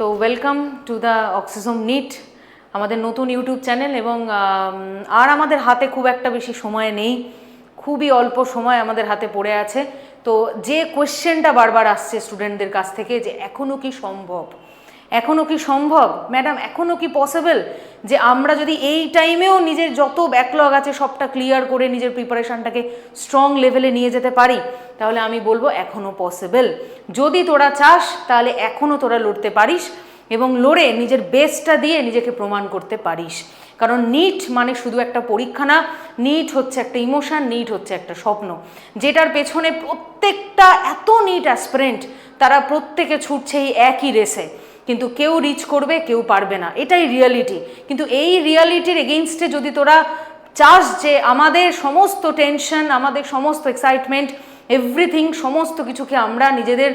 তো welcome to the Oxyzome NEET, আমাদের নতুন ইউটিউব চ্যানেল। এবং আর আমাদের হাতে খুব একটা বেশি সময় নেই, খুবই অল্প সময় আমাদের হাতে পড়ে আছে। তো যে কোয়েশ্চেনটা বারবার আসছে স্টুডেন্টদের কাছ থেকে যে এখনও কি সম্ভব, এখনও কি সম্ভব ম্যাডাম, এখনও কি পসিবল যে আমরা যদি এই টাইমেও নিজের যত ব্যাকলগ আছে সবটা ক্লিয়ার করে নিজের প্রিপারেশানটাকে স্ট্রং লেভেলে নিয়ে যেতে পারি? তাহলে আমি বলবো এখনও পসিবল। যদি তোরা চাস তাহলে এখনও তোরা লড়তে পারিস এবং লড়ে নিজের বেস্টটা দিয়ে নিজেকে প্রমাণ করতে পারিস। কারণ নিট মানে শুধু একটা পরীক্ষা না, নিট হচ্ছে একটা ইমোশন, নিট হচ্ছে একটা স্বপ্ন, যেটার পেছনে প্রত্যেকটা এত নিট অ্যাসপিরেন্ট তারা প্রত্যেকে ছুটছে এই একই রেসে, কিন্তু কেউ রিচ করবে কেউ পারবে না, এটাই রিয়ালিটি। কিন্তু এই রিয়ালিটির এগেইনস্টে যদি তোরা চাস যে আমাদের সমস্ত টেনশন, আমাদের সমস্ত এক্সাইটমেন্ট, এভরিথিং, সমস্ত কিছুকে আমরা নিজেদের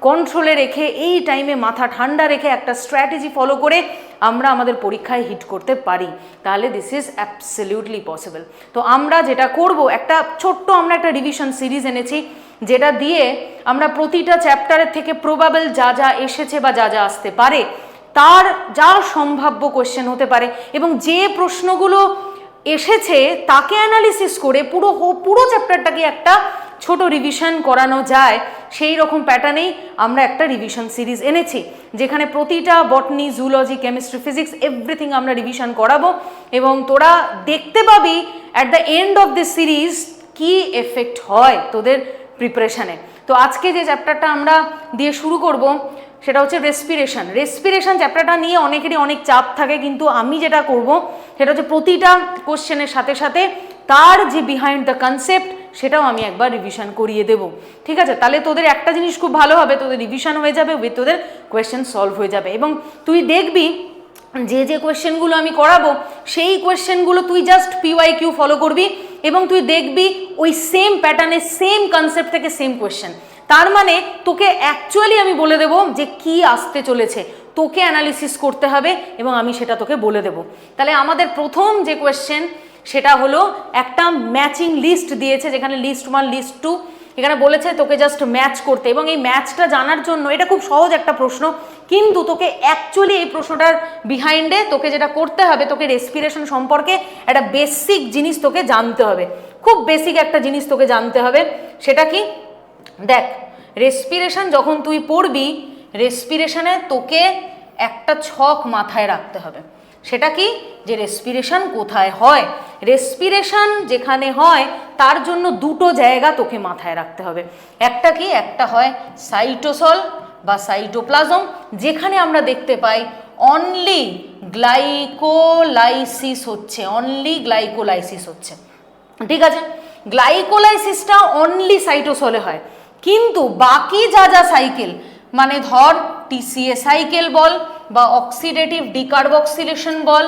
কন্ট্রোলে রেখে এই টাইমে মাথা ঠান্ডা রেখে একটা স্ট্র্যাটেজি ফলো করে আমরা আমাদের পরীক্ষায় হিট করতে পারি, তাহলে দিস ইজ অ্যাবসলিউটলি পসিবল। তো আমরা যেটা করব, একটা ছোট্ট আমরা একটা রিভিশন সিরিজ এনেছি, যেটা দিয়ে আমরা প্রতিটা চ্যাপ্টারের থেকে প্রবাবল যা যা এসেছে বা যা যা আসতে পারে তার যা সম্ভাব্য কোয়েশ্চেন হতে পারে এবং যে প্রশ্নগুলো এসেছে তাকে অ্যানালিসিস করে পুরো চ্যাপ্টারটাকে একটা ছোট রিভিশন করানো যায়, সেই রকম প্যাটার্নেই আমরা একটা রিভিশন সিরিজ এনেছি, যেখানে প্রতিটা botany, zoology, chemistry, physics everything আমরা রিভিশন করাবো এবং তোরা দেখতে পাবি at the end of this series কি এফেক্ট হয় তোদের প্রিপারেশানে। তো আজকে যে চ্যাপ্টারটা আমরা দিয়ে শুরু করব সেটা হচ্ছে রেসপিরেশন। রেসপিরেশন চ্যাপ্টারটা নিয়ে অনেকেরই অনেক চাপ থাকে, কিন্তু আমি যেটা করব সেটা হচ্ছে প্রতিটা কোশ্চেনের সাথে সাথে তার যে বিহাইন্ড দ্য কনসেপ্ট সেটাও আমি একবার রিভিশন করিয়ে দেব, ঠিক আছে? তাহলে তোদের একটা জিনিস খুব ভালো হবে, তোদের রিভিশন হয়ে যাবে, উইথ তোদের কোয়েশ্চেন সলভ হয়ে যাবে। এবং তুই দেখবি যে যে কোয়েশ্চেনগুলো আমি করাবো সেই কোয়েশ্চেনগুলো তুই জাস্ট PYQ ফলো করবি এবং তুই দেখবি ওই সেম প্যাটার্নে, সেম কনসেপ্ট থেকে সেম কোয়েশ্চেন। তার মানে তোকে অ্যাকচুয়ালি আমি বলে দেবো যে কি আসতে চলেছে, তোকে অ্যানালিসিস করতে হবে এবং আমি সেটা তোকে বলে দেবো। তাহলে আমাদের প্রথম যে কোয়েশ্চেন সেটা হলো একটা ম্যাচিং লিস্ট দিয়েছে, যেখানে লিস্ট 1, লিস্ট 2, এখানে বলেছে তোকে জাস্ট ম্যাচ করতে। এবং এই ম্যাচটা জানার জন্য, এটা খুব সহজ একটা প্রশ্ন, কিন্তু তোকে অ্যাকচুয়ালি এই প্রশ্নটার বিহাইন্ডে তোকে যেটা করতে হবে, তোকে রেসপিরেশন সম্পর্কে একটা বেসিক জিনিস তোকে জানতে হবে, খুব বেসিক একটা জিনিস তোকে জানতে হবে। সেটা কি? দেখ, রেসপিরেশন যখন তুই পড়বি, রেসপিরেশনে তোকে একটা ছক মাথায় রাখতে হবে। সেটা কি? যে রেসপিরেশন কোথায় হয়, রেসপিরেশন যেখানে হয় তার জন্য দুটো জায়গা তোকে মাথায় রাখতে হবে। একটা কি? একটা হয় সাইটোসল বা সাইটোপ্লাজম, যেখানে আমরা দেখতে পাই অনলি গ্লাইকোলাইসিস হচ্ছে, অনলি গ্লাইকোলাইসিস হচ্ছে, ঠিক আছে? গ্লাইকোলাইসিসটা অনলি সাইটোসলে হয়, কিন্তু বাকি যা যা সাইকেল, মানে ধর TCA সাইকেল বল বা অক্সিডেটিভ ডিকার্বক্সিলেশন বল,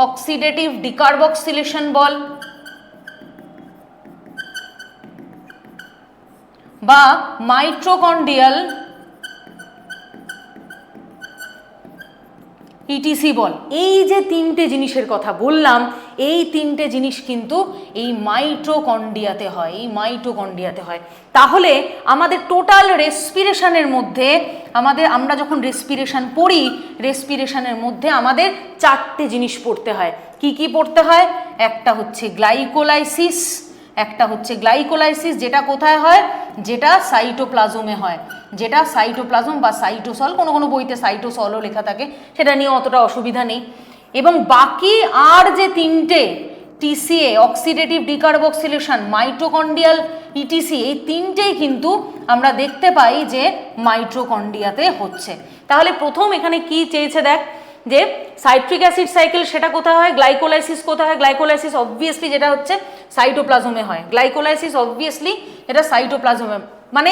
অক্সিডেটিভ ডিকার্বক্সিলেশন বল বা মাইটোকন্ড্রিয়াল ETC বল, এই যে তিনটে জিনিসের কথা বললাম, এই তিনটে জিনিস কিন্তু এই মাইটোকন্ড্রিয়াতে হয়, এই মাইটোকন্ড্রিয়াতে হয়। তাহলে আমাদের টোটাল রেসপিরেশনের মধ্যে আমরা যখন রেসপিরেশন পড়ি, রেসপিরেশনের মধ্যে আমাদের চারটে জিনিস পড়তে হয়। কি কি পড়তে হয়? একটা হচ্ছে গ্লাইকোলাইসিস, একটা হচ্ছে গ্লাইকোলাইসিস যেটা কোথায় হয়, যেটা সাইটোপ্লাজমে হয়, যেটা সাইটোপ্লাজম বা সাইটোসল, কোনো কোনো বইতে সাইটোসলও লেখা থাকে, সেটা নিয়ে অতটা অসুবিধা নেই। এবং বাকি আর যে তিনটে, TCA oxidative decarboxylation, mitochondrial ETC, এই তিনটেই কিন্তু আমরা দেখতে পাই যে মাইটোকন্ড্রিয়াতে হচ্ছে। তাহলে প্রথম এখানে কি চেয়েছে দেখ, যে সাইট্রিক অ্যাসিড সাইকেল সেটা কোথায় হয়, গ্লাইকোলাইসিস কোথায় হয়? গ্লাইকোলাইসিস অবভিয়াসলি যেটা হচ্ছে সাইটোপ্লাজমে হয়, গ্লাইকোলাইসিস অবভিয়াসলি এটা সাইটোপ্লাজমে, মানে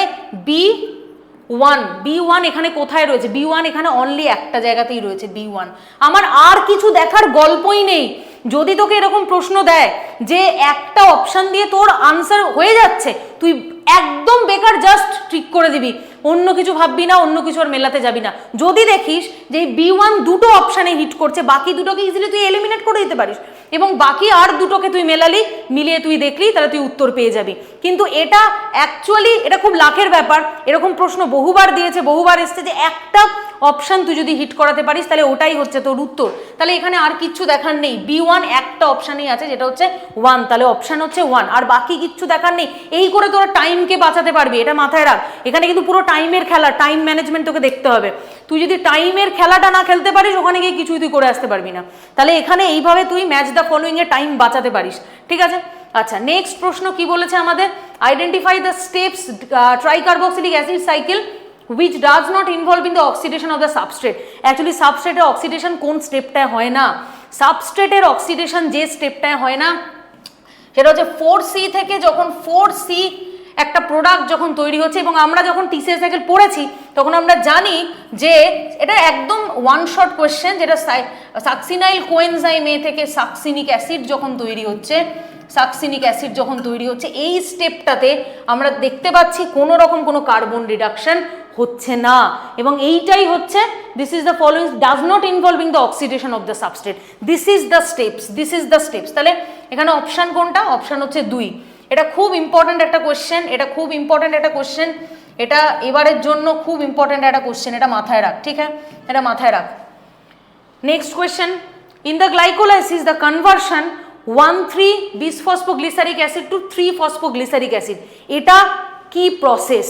B1 এখানে কোথায় রয়েছে? B1 এখানে অনলি একটা জায়গাতেই রয়েছে, B1। আমার আর কিছু দেখার গল্পই নেই। যদি তোকে এরকম প্রশ্ন দেয় যে একটা অপশান দিয়ে তোর আনসার হয়ে যাচ্ছে, তুই একদম বেকার জাস্ট ট্রিক করে দিবি, অন্য কিছু ভাববি না, অন্য কিছু আর মেলাতে যাবি না। যদি দেখিস যে B1 দুটো অপশানে হিট করছে, বাকি দুটোকে ইজিলি তুই এলিমিনেট করে দিতে পারিস এবং বাকি আর দুটোকে তুই মিলিয়ে তুই দেখলি, তাহলে তুই উত্তর পেয়ে যাবি। কিন্তু এটা অ্যাকচুয়ালি এটা খুব লাখের ব্যাপার, এরকম প্রশ্ন বহুবার দিয়েছে, বহুবার এসছে যে একটা অপশান তুই যদি হিট করাতে পারিস তাহলে ওটাই হচ্ছে তোর উত্তর। তাহলে এখানে আর কিচ্ছু দেখার নেই, B1 একটা অপশানই আছে যেটা হচ্ছে 1, তাহলে অপশান হচ্ছে 1, আর বাকি কিচ্ছু দেখার নেই। এই করে তোরা টাইমকে বাঁচাতে পারবি, এটা মাথায় রাখ। এখানে কিন্তু পুরো টাইমের খেলা, টাইম ম্যানেজমেন্ট তোকে দেখতে হবে। তুই যদি টাইমের খেলাটা না খেলতে পারিস ওখানে গিয়ে কিছুই তুই করে আসতে পারবি না। তাহলে এখানে এইভাবে তুই match the following A time বাঁচাতে পারিস, ঠিক আছে। আচ্ছা, নেক্সট প্রশ্ন কি বলেছে আমাদের, identify the steps tricarboxylic acid cycle which does not involve in the oxidation of the substrate. Actually সাবস্ট্রেটের অক্সিডেশন কোন স্টেপটায় হয় না, সাবস্ট্রেটের অক্সিডেশন যে স্টেপটায় হয় না সেটা হচ্ছে 4C থেকে, যখন 4C একটা প্রোডাক্ট যখন তৈরি হচ্ছে, এবং আমরা যখন টিসিএস সাইকেল পড়েছি তখন আমরা জানি যে এটা একদম ওয়ান শট কোয়েশ্চেন, যেটা সাকসিনাইল কোএনজাইম এ থেকে সাকসিনিক অ্যাসিড যখন তৈরি হচ্ছে, সাকসিনিক অ্যাসিড যখন তৈরি হচ্ছে, এই স্টেপটাতে আমরা দেখতে পাচ্ছি কোনো রকম কোনো কার্বন রিডাকশন হচ্ছে না, এবং এইটাই হচ্ছে this is the following does not involving the oxidation of the substrate, this is the steps, this is the steps. তাহলে এখানে অপশান কোনটা, অপশান হচ্ছে 2। এটা খুব ইম্পর্ট্যান্ট একটা কোয়েশ্চেন, এটা খুব ইম্পর্ট্যান্ট একটা কোয়েশ্চেন, এটা এবারের জন্য খুব ইম্পর্ট্যান্ট একটা কোয়েশ্চেন, এটা মাথায় রাখ, ঠিক আছে, এটা মাথায় রাখ। Next question, in the glycolysis the conversion one three bisphosphoglyceric acid to three phosphoglyceric acid, এটা কি প্রসেস?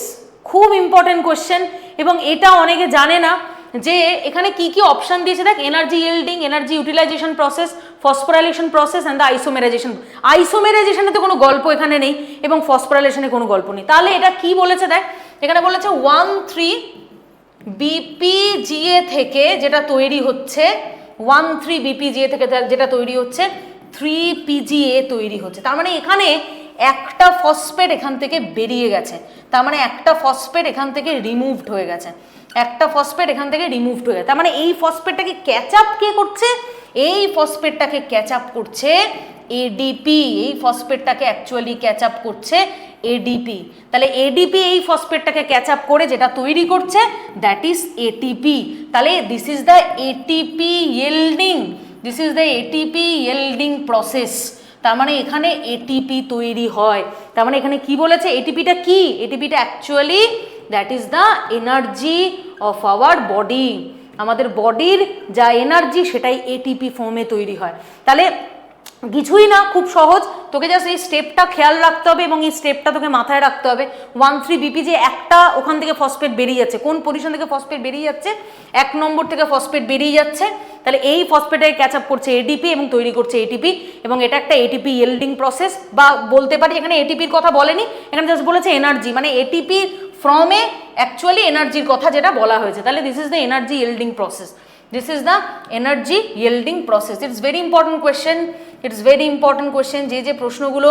খুব ইম্পর্টেন্ট কোয়েশ্চেন, এবং এটা অনেকে জানে না যে এখানে কি কি অপশন দিয়েছে। দেখ, energy yielding, energy utilisation process, phosphorylation process and the isomerisation. আইসোমেরাইজেশনে তো কোনো গল্প এখানে নেই, এবং ফসফোরাইলেশনে কোনো গল্প নেই। তাহলে এটা কি বলেছে, দেখ এখানে বলেছে 1,3-BPGA থেকে যেটা তৈরি হচ্ছে, 1,3-BPGA থেকে যেটা তৈরি হচ্ছে 3PGA তৈরি হচ্ছে। তার মানে এখানে একটা ফসফেট এখান থেকে বেরিয়ে গেছে, তার মানে একটা ফসফেট এখান থেকে রিমুভড হয়ে গেছে, একটা ফসফেট এখান থেকে রিমুভড হয়ে গেছে। তার মানে এই ফসফেটটাকে ক্যাচ আপ কে করছে, এই ফসফেটটাকে ক্যাচ আপ করছে এডিপি, এই ফসফেটটাকে অ্যাকচুয়ালি ক্যাচ আপ করছে এডিপি। তাহলে এডিপি এই ফসফেটটাকে ক্যাচ আপ করে যেটা তৈরি করছে দ্যাট ইজ এটিপি। তাহলে this is the ATP yielding, this is the ATP yielding process. তার মানে এখানে এটিপি তৈরি হয়। তার মানে এখানে কি বলেছে, এটিপিটা কি, এটিপিটা actually that is the energy of our body, আমাদের বডির যা এনার্জি সেটাই এটিপি ফর্মে তৈরি হয়। তাহলে কিছুই না, খুব সহজ, তোকে জাস্ট এই স্টেপটা খেয়াল রাখতে হবে এবং এই স্টেপটা তোকে মাথায় রাখতে হবে। 1,3-BP যে একটা ওখান থেকে ফসফেট বেরিয়ে যাচ্ছে, কোন পজিশন থেকে ফসফেট বেরিয়ে যাচ্ছে, 1 নম্বর থেকে ফসফেট বেরিয়ে যাচ্ছে। তাহলে এই ফসফেটটাকে ক্যাচ আপ করছে এডিপি এবং তৈরি করছে এটিপি, এবং এটা একটা এটিপি ইয়েল্ডিং প্রসেস, বা বলতে পারি এখানে এটিপির কথা বলেনি, এখানে জাস্ট বলেছে এনার্জি, মানে এটিপি ফ্রমে অ্যাকচুয়ালি এনার্জির কথা যেটা বলা হয়েছে। তাহলে this is the energy yielding process, this is the energy yielding process. It's very important question, it's very important question. যে প্রশ্নগুলো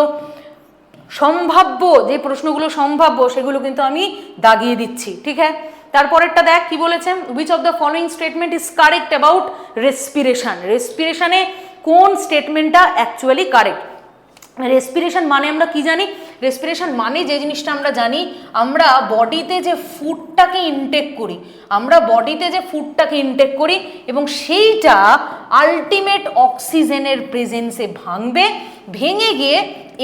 সম্ভাব্য সেগুলো কিন্তু আমি দাগিয়ে দিচ্ছি, ঠিক আছে। তারপরেরটা দেখ কি বলেছে, which of the following statement is correct about respiration, রেসপিরেশনে কোন স্টেটমেন্টটা অ্যাকচুয়ালি কারেক্ট। রেসপিরেশন মানে আমরা কি জানি, রেসপিরেশন মানে যে জিনিসটা আমরা জানি, আমরা বডিতে যে ফুডটাকে ইনটেক করি, আমরা বডিতে যে ফুডটাকে ইনটেক করি এবং সেইটা আলটিমেট অক্সিজেনের প্রেজেন্সে ভাঙবে, ভেঙে গিয়ে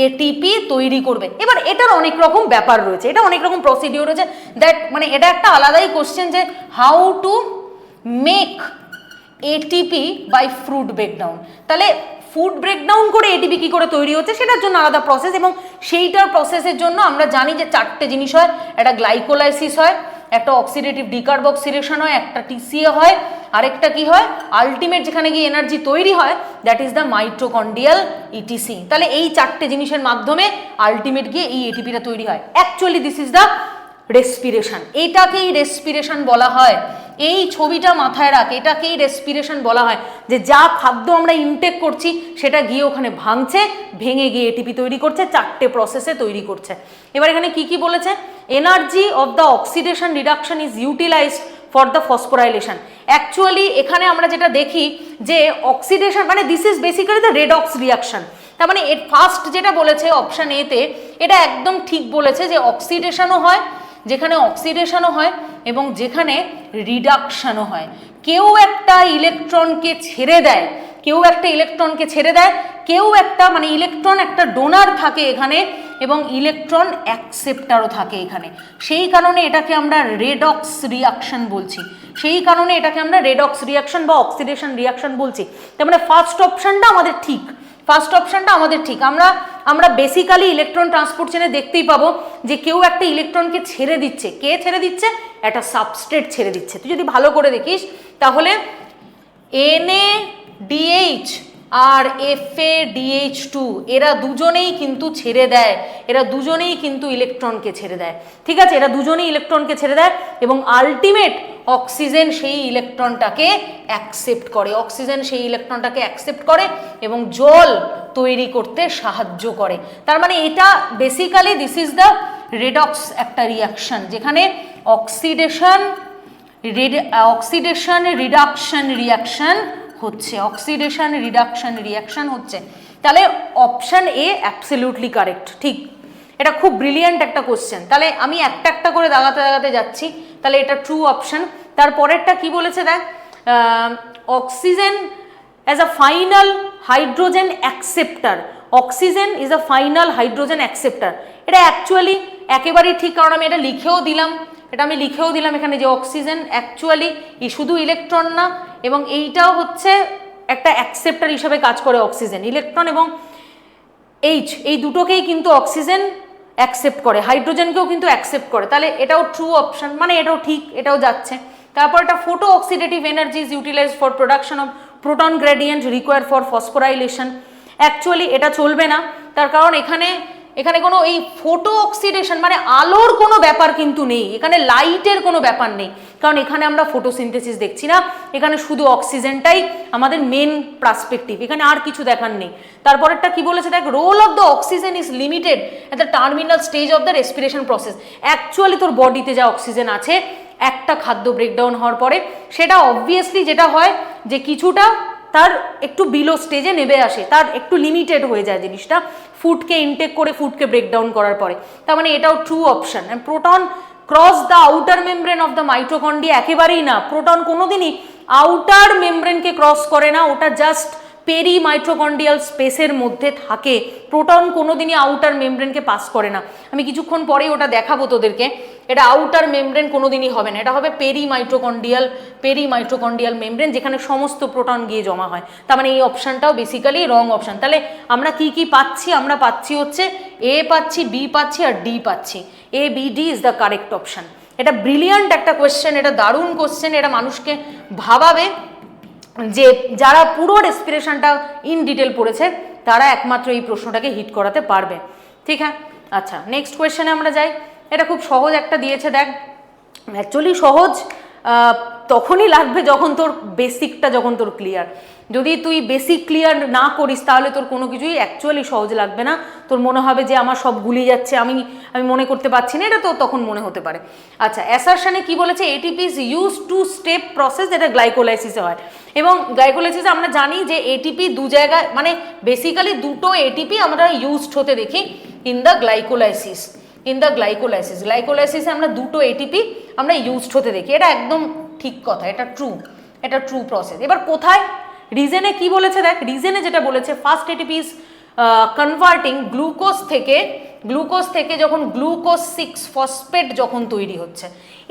এটিপি তৈরি করবে। এবার এটার অনেক রকম ব্যাপার রয়েছে, এটা অনেক রকম প্রসিডিওর রয়েছে, দ্যাট মানে এটা একটা আলাদাই কোশ্চেন যে how to make ATP by fruit breakdown. তাহলে ফুড ব্রেকডাউন করে এটিপি কী করে তৈরি হচ্ছে সেটার জন্য আলাদা প্রসেস, এবং সেইটার প্রসেসের জন্য আমরা জানি যে 4টে জিনিস হয়, একটা গ্লাইকোলাইসিস হয়, একটা অক্সিডেটিভ ডিকার্বক্সিলেশন হয়, একটা টিসিএ হয়, আরেকটা কি হয়, আলটিমেট যেখানে গিয়ে এনার্জি তৈরি হয় that is the mitochondrial etc. তাহলে এই 4টে জিনিসের মাধ্যমে আলটিমেট গিয়ে এই এটিপিটা তৈরি হয়। Actually this is the respiration, এটাকেই রেসপিরেশন বলা হয়। এই ছবিটা মাথায় রাখ, এটাকেই রেসপিরেশন বলা হয়, যে যা খাদ্য আমরা ইনটেক করছি সেটা গিয়ে ওখানে ভাঙছে, ভেঙে গিয়ে এটিপি তৈরি করছে, 4টে প্রসেসে তৈরি করছে। এবার এখানে কি কি বলেছে, energy of the oxidation reduction is utilised for the phosphorylation. Actually এখানে আমরা যেটা দেখি যে অক্সিডেশন মানে this is basically the redox reaction. তার মানে এর ফার্স্ট যেটা বলেছে অপশান এতে, এটা একদম ঠিক বলেছে যে অক্সিডেশনও হয়, যেখানে অক্সিডেশনও হয় এবং যেখানে রিডাকশনও হয়। কেউ একটা ইলেকট্রনকে ছেড়ে দেয়, কেউ একটা ইলেকট্রনকে ছেড়ে দেয়, কেউ একটা মানে ইলেকট্রন একটা ডোনার থাকে এখানে এবং ইলেকট্রন অ্যাকসেপ্টারও থাকে এখানে। সেই কারণে এটাকে আমরা রেডক্স রিয়াকশন বলছি, সেই কারণে এটাকে আমরা রেডক্স রিয়াকশন বা অক্সিডেশন রিয়াকশন বলছি। তার মানে ফার্স্ট অপশনটা আমাদের ঠিক, ফার্স্ট অপশনটা আমাদের ঠিক। আমরা বেসিক্যালি ইলেকট্রন ট্রান্সপোর্ট চেনে দেখতেই পাবো যে কেউ একটা ইলেকট্রনকে ছেড়ে দিচ্ছে। কে ছেড়ে দিচ্ছে? একটা সাবস্ট্রেট ছেড়ে দিচ্ছে। তুই যদি ভালো করে দেখিস তাহলে NaDH আর FaDH2 এরা দুজনেই কিন্তু ছেড়ে দেয়, এরা দুজনেই কিন্তু ইলেকট্রনকে ছেড়ে দেয়, ঠিক আছে, এরা দুজনেই ইলেকট্রনকে ছেড়ে দেয় এবং আলটিমেট অক্সিজেন সেই ইলেকট্রনটাকে অ্যাকসেপ্ট করে, অক্সিজেন সেই ইলেকট্রনটাকে অ্যাকসেপ্ট করে এবং জল তৈরি করতে সাহায্য করে। তার মানে এটা basically this is the redox একটা রিয়াকশন যেখানে অক্সিডেশন রিডাকশন রিয়াকশন হচ্ছে, অক্সিডেশন রিডাকশন রিয়াকশন হচ্ছে। তাহলে অপশন এ অ্যাবসলিউটলি কারেক্ট, ঠিক। এটা খুব ব্রিলিয়েন্ট একটা কোশ্চেন। তাহলে আমি একটা একটা করে দাগাতে দাগাতে যাচ্ছি। তাহলে এটা ট্রু অপশন। তারপরেরটা কি বলেছে দেখ, oxygen as a final hydrogen acceptor, oxygen is a final hydrogen acceptor. এটা অ্যাকচুয়ালি একেবারেই ঠিক, কারণ আমি এটা লিখেও দিলাম, এটা আমি লিখেও দিলাম এখানে যে অক্সিজেন অ্যাকচুয়ালি শুধু ইলেকট্রন না এবং এইটাও হচ্ছে একটা অ্যাকসেপ্টার হিসাবে কাজ করে অক্সিজেন, ইলেকট্রন এবং এইচ এই দুটোকেই কিন্তু অক্সিজেন অ্যাকসেপ্ট করে, হাইড্রোজেনকেও কিন্তু অ্যাকসেপ্ট করে। তাহলে এটাও ট্রু অপশন, মানে এটাও ঠিক, এটাও যাচ্ছে। তারপর একটা photo oxidative energy is utilised for production of proton gradient required for phosphorylation. Actually এটা চলবে না, তার কারণ এখানে কোনো এই ফটো অক্সিডেশন মানে আলোর কোনো ব্যাপার কিন্তু নেই, এখানে লাইটের কোনো ব্যাপার নেই, কারণ এখানে আমরা ফটোসিনথেসিস দেখছি না, এখানে শুধু অক্সিজেনটাই আমাদের মেন পার্সপেক্টিভ, এখানে আর কিছু দেখার নেই। তারপরেরটা কি বলেছে দেখ, role of the oxygen is limited at the terminal stage of the respiration process. Actually তোর বডিতে যা অক্সিজেন আছে একটা খাদ্য ব্রেকডাউন হওয়ার পরে সেটা অবভিয়াসলি যেটা হয় যে কিছুটা তার একটু বিলো স্টেজে নেমে আসে, তার একটু লিমিটেড হয়ে যায় জিনিসটা ফুডকে ইনটেক করে, ফুডকে ব্রেকডাউন করার পরে। তার মানে এটাও true option. Proton cross the outer membrane of the mitochondria, একেবারেই না, প্রোটন কোনোদিনই আউটার মেমব্রেনকে ক্রস করে না, ওটা জাস্ট পেরি মাইটোকন্ড্রিয়াল স্পেসের মধ্যে থাকে, প্রোটন কোনোদিনই আউটার মেমব্রেনকে পাস করে না। আমি কিছুক্ষণ পরেই ওটা দেখাবো তোদেরকে, এটা আউটার মেমব্রেন কোনোদিনই হবে না, এটা হবে পেরি মাইটোকন্ড্রিয়াল মেমব্রেন যেখানে সমস্ত প্রোটন গিয়ে জমা হয়। তার মানে এই অপশানটাও বেসিক্যালি রং অপশান। তাহলে আমরা কি কি পাচ্ছি, আমরা পাচ্ছি হচ্ছে এ পাচ্ছি, বি পাচ্ছি আর ডি পাচ্ছি। A B D is the correct option. এটা ব্রিলিয়ান্ট একটা কোয়েশ্চেন, এটা দারুণ কোয়েশ্চেন, এটা মানুষকে ভাবাবে যে যারা পুরো রেসপিরেশনটা ইন ডিটেল পড়েছে তারা একমাত্র এই প্রশ্নটাকে হিট করাতে পারবে, ঠিক হ্যাঁ। আচ্ছা, নেক্সট কোয়েশ্চেনে আমরা যাই। এটা খুব সহজ একটা দিয়েছে দেখ, অ্যাকচুয়ালি সহজ তখনই লাগবে যখন তোর বেসিকটা যখন তোর ক্লিয়ার। যদি তুই বেসিক ক্লিয়ার না করিস তাহলে তোর কোনো কিছুই অ্যাকচুয়ালি সহজ লাগবে না, তোর মনে হবে যে আমার সব গুলিয়ে যাচ্ছে, আমি মনে করতে পারছি না, এটা তো তখন মনে হতে পারে। আচ্ছা, অ্যাসারশনে কি বলেছে, ATP is use to step process, যেটা গ্লাইকোলাইসিসে হয়। এবং গ্লাইকোলাইসিসে আমরা জানি যে এটিপি দু জায়গায়, মানে বেসিক্যালি দুটো এটিপি আমরা ইউজড হতে দেখি ইন দ্য গ্লাইকোলাইসিস। গ্লাইকোলাইসিসে আমরা দুটো এটিপি আমরা ইউজড হতে দেখি, এটা একদম ঠিক কথা, এটা ট্রু প্রসেস। এবার কোথায়, রিজনে কি বলেছে দেখ, রিজনে যেটা বলেছে first ATP is converting glucose থেকে যখন গ্লুকোজ 6 ফসফেট যখন তৈরি হচ্ছে,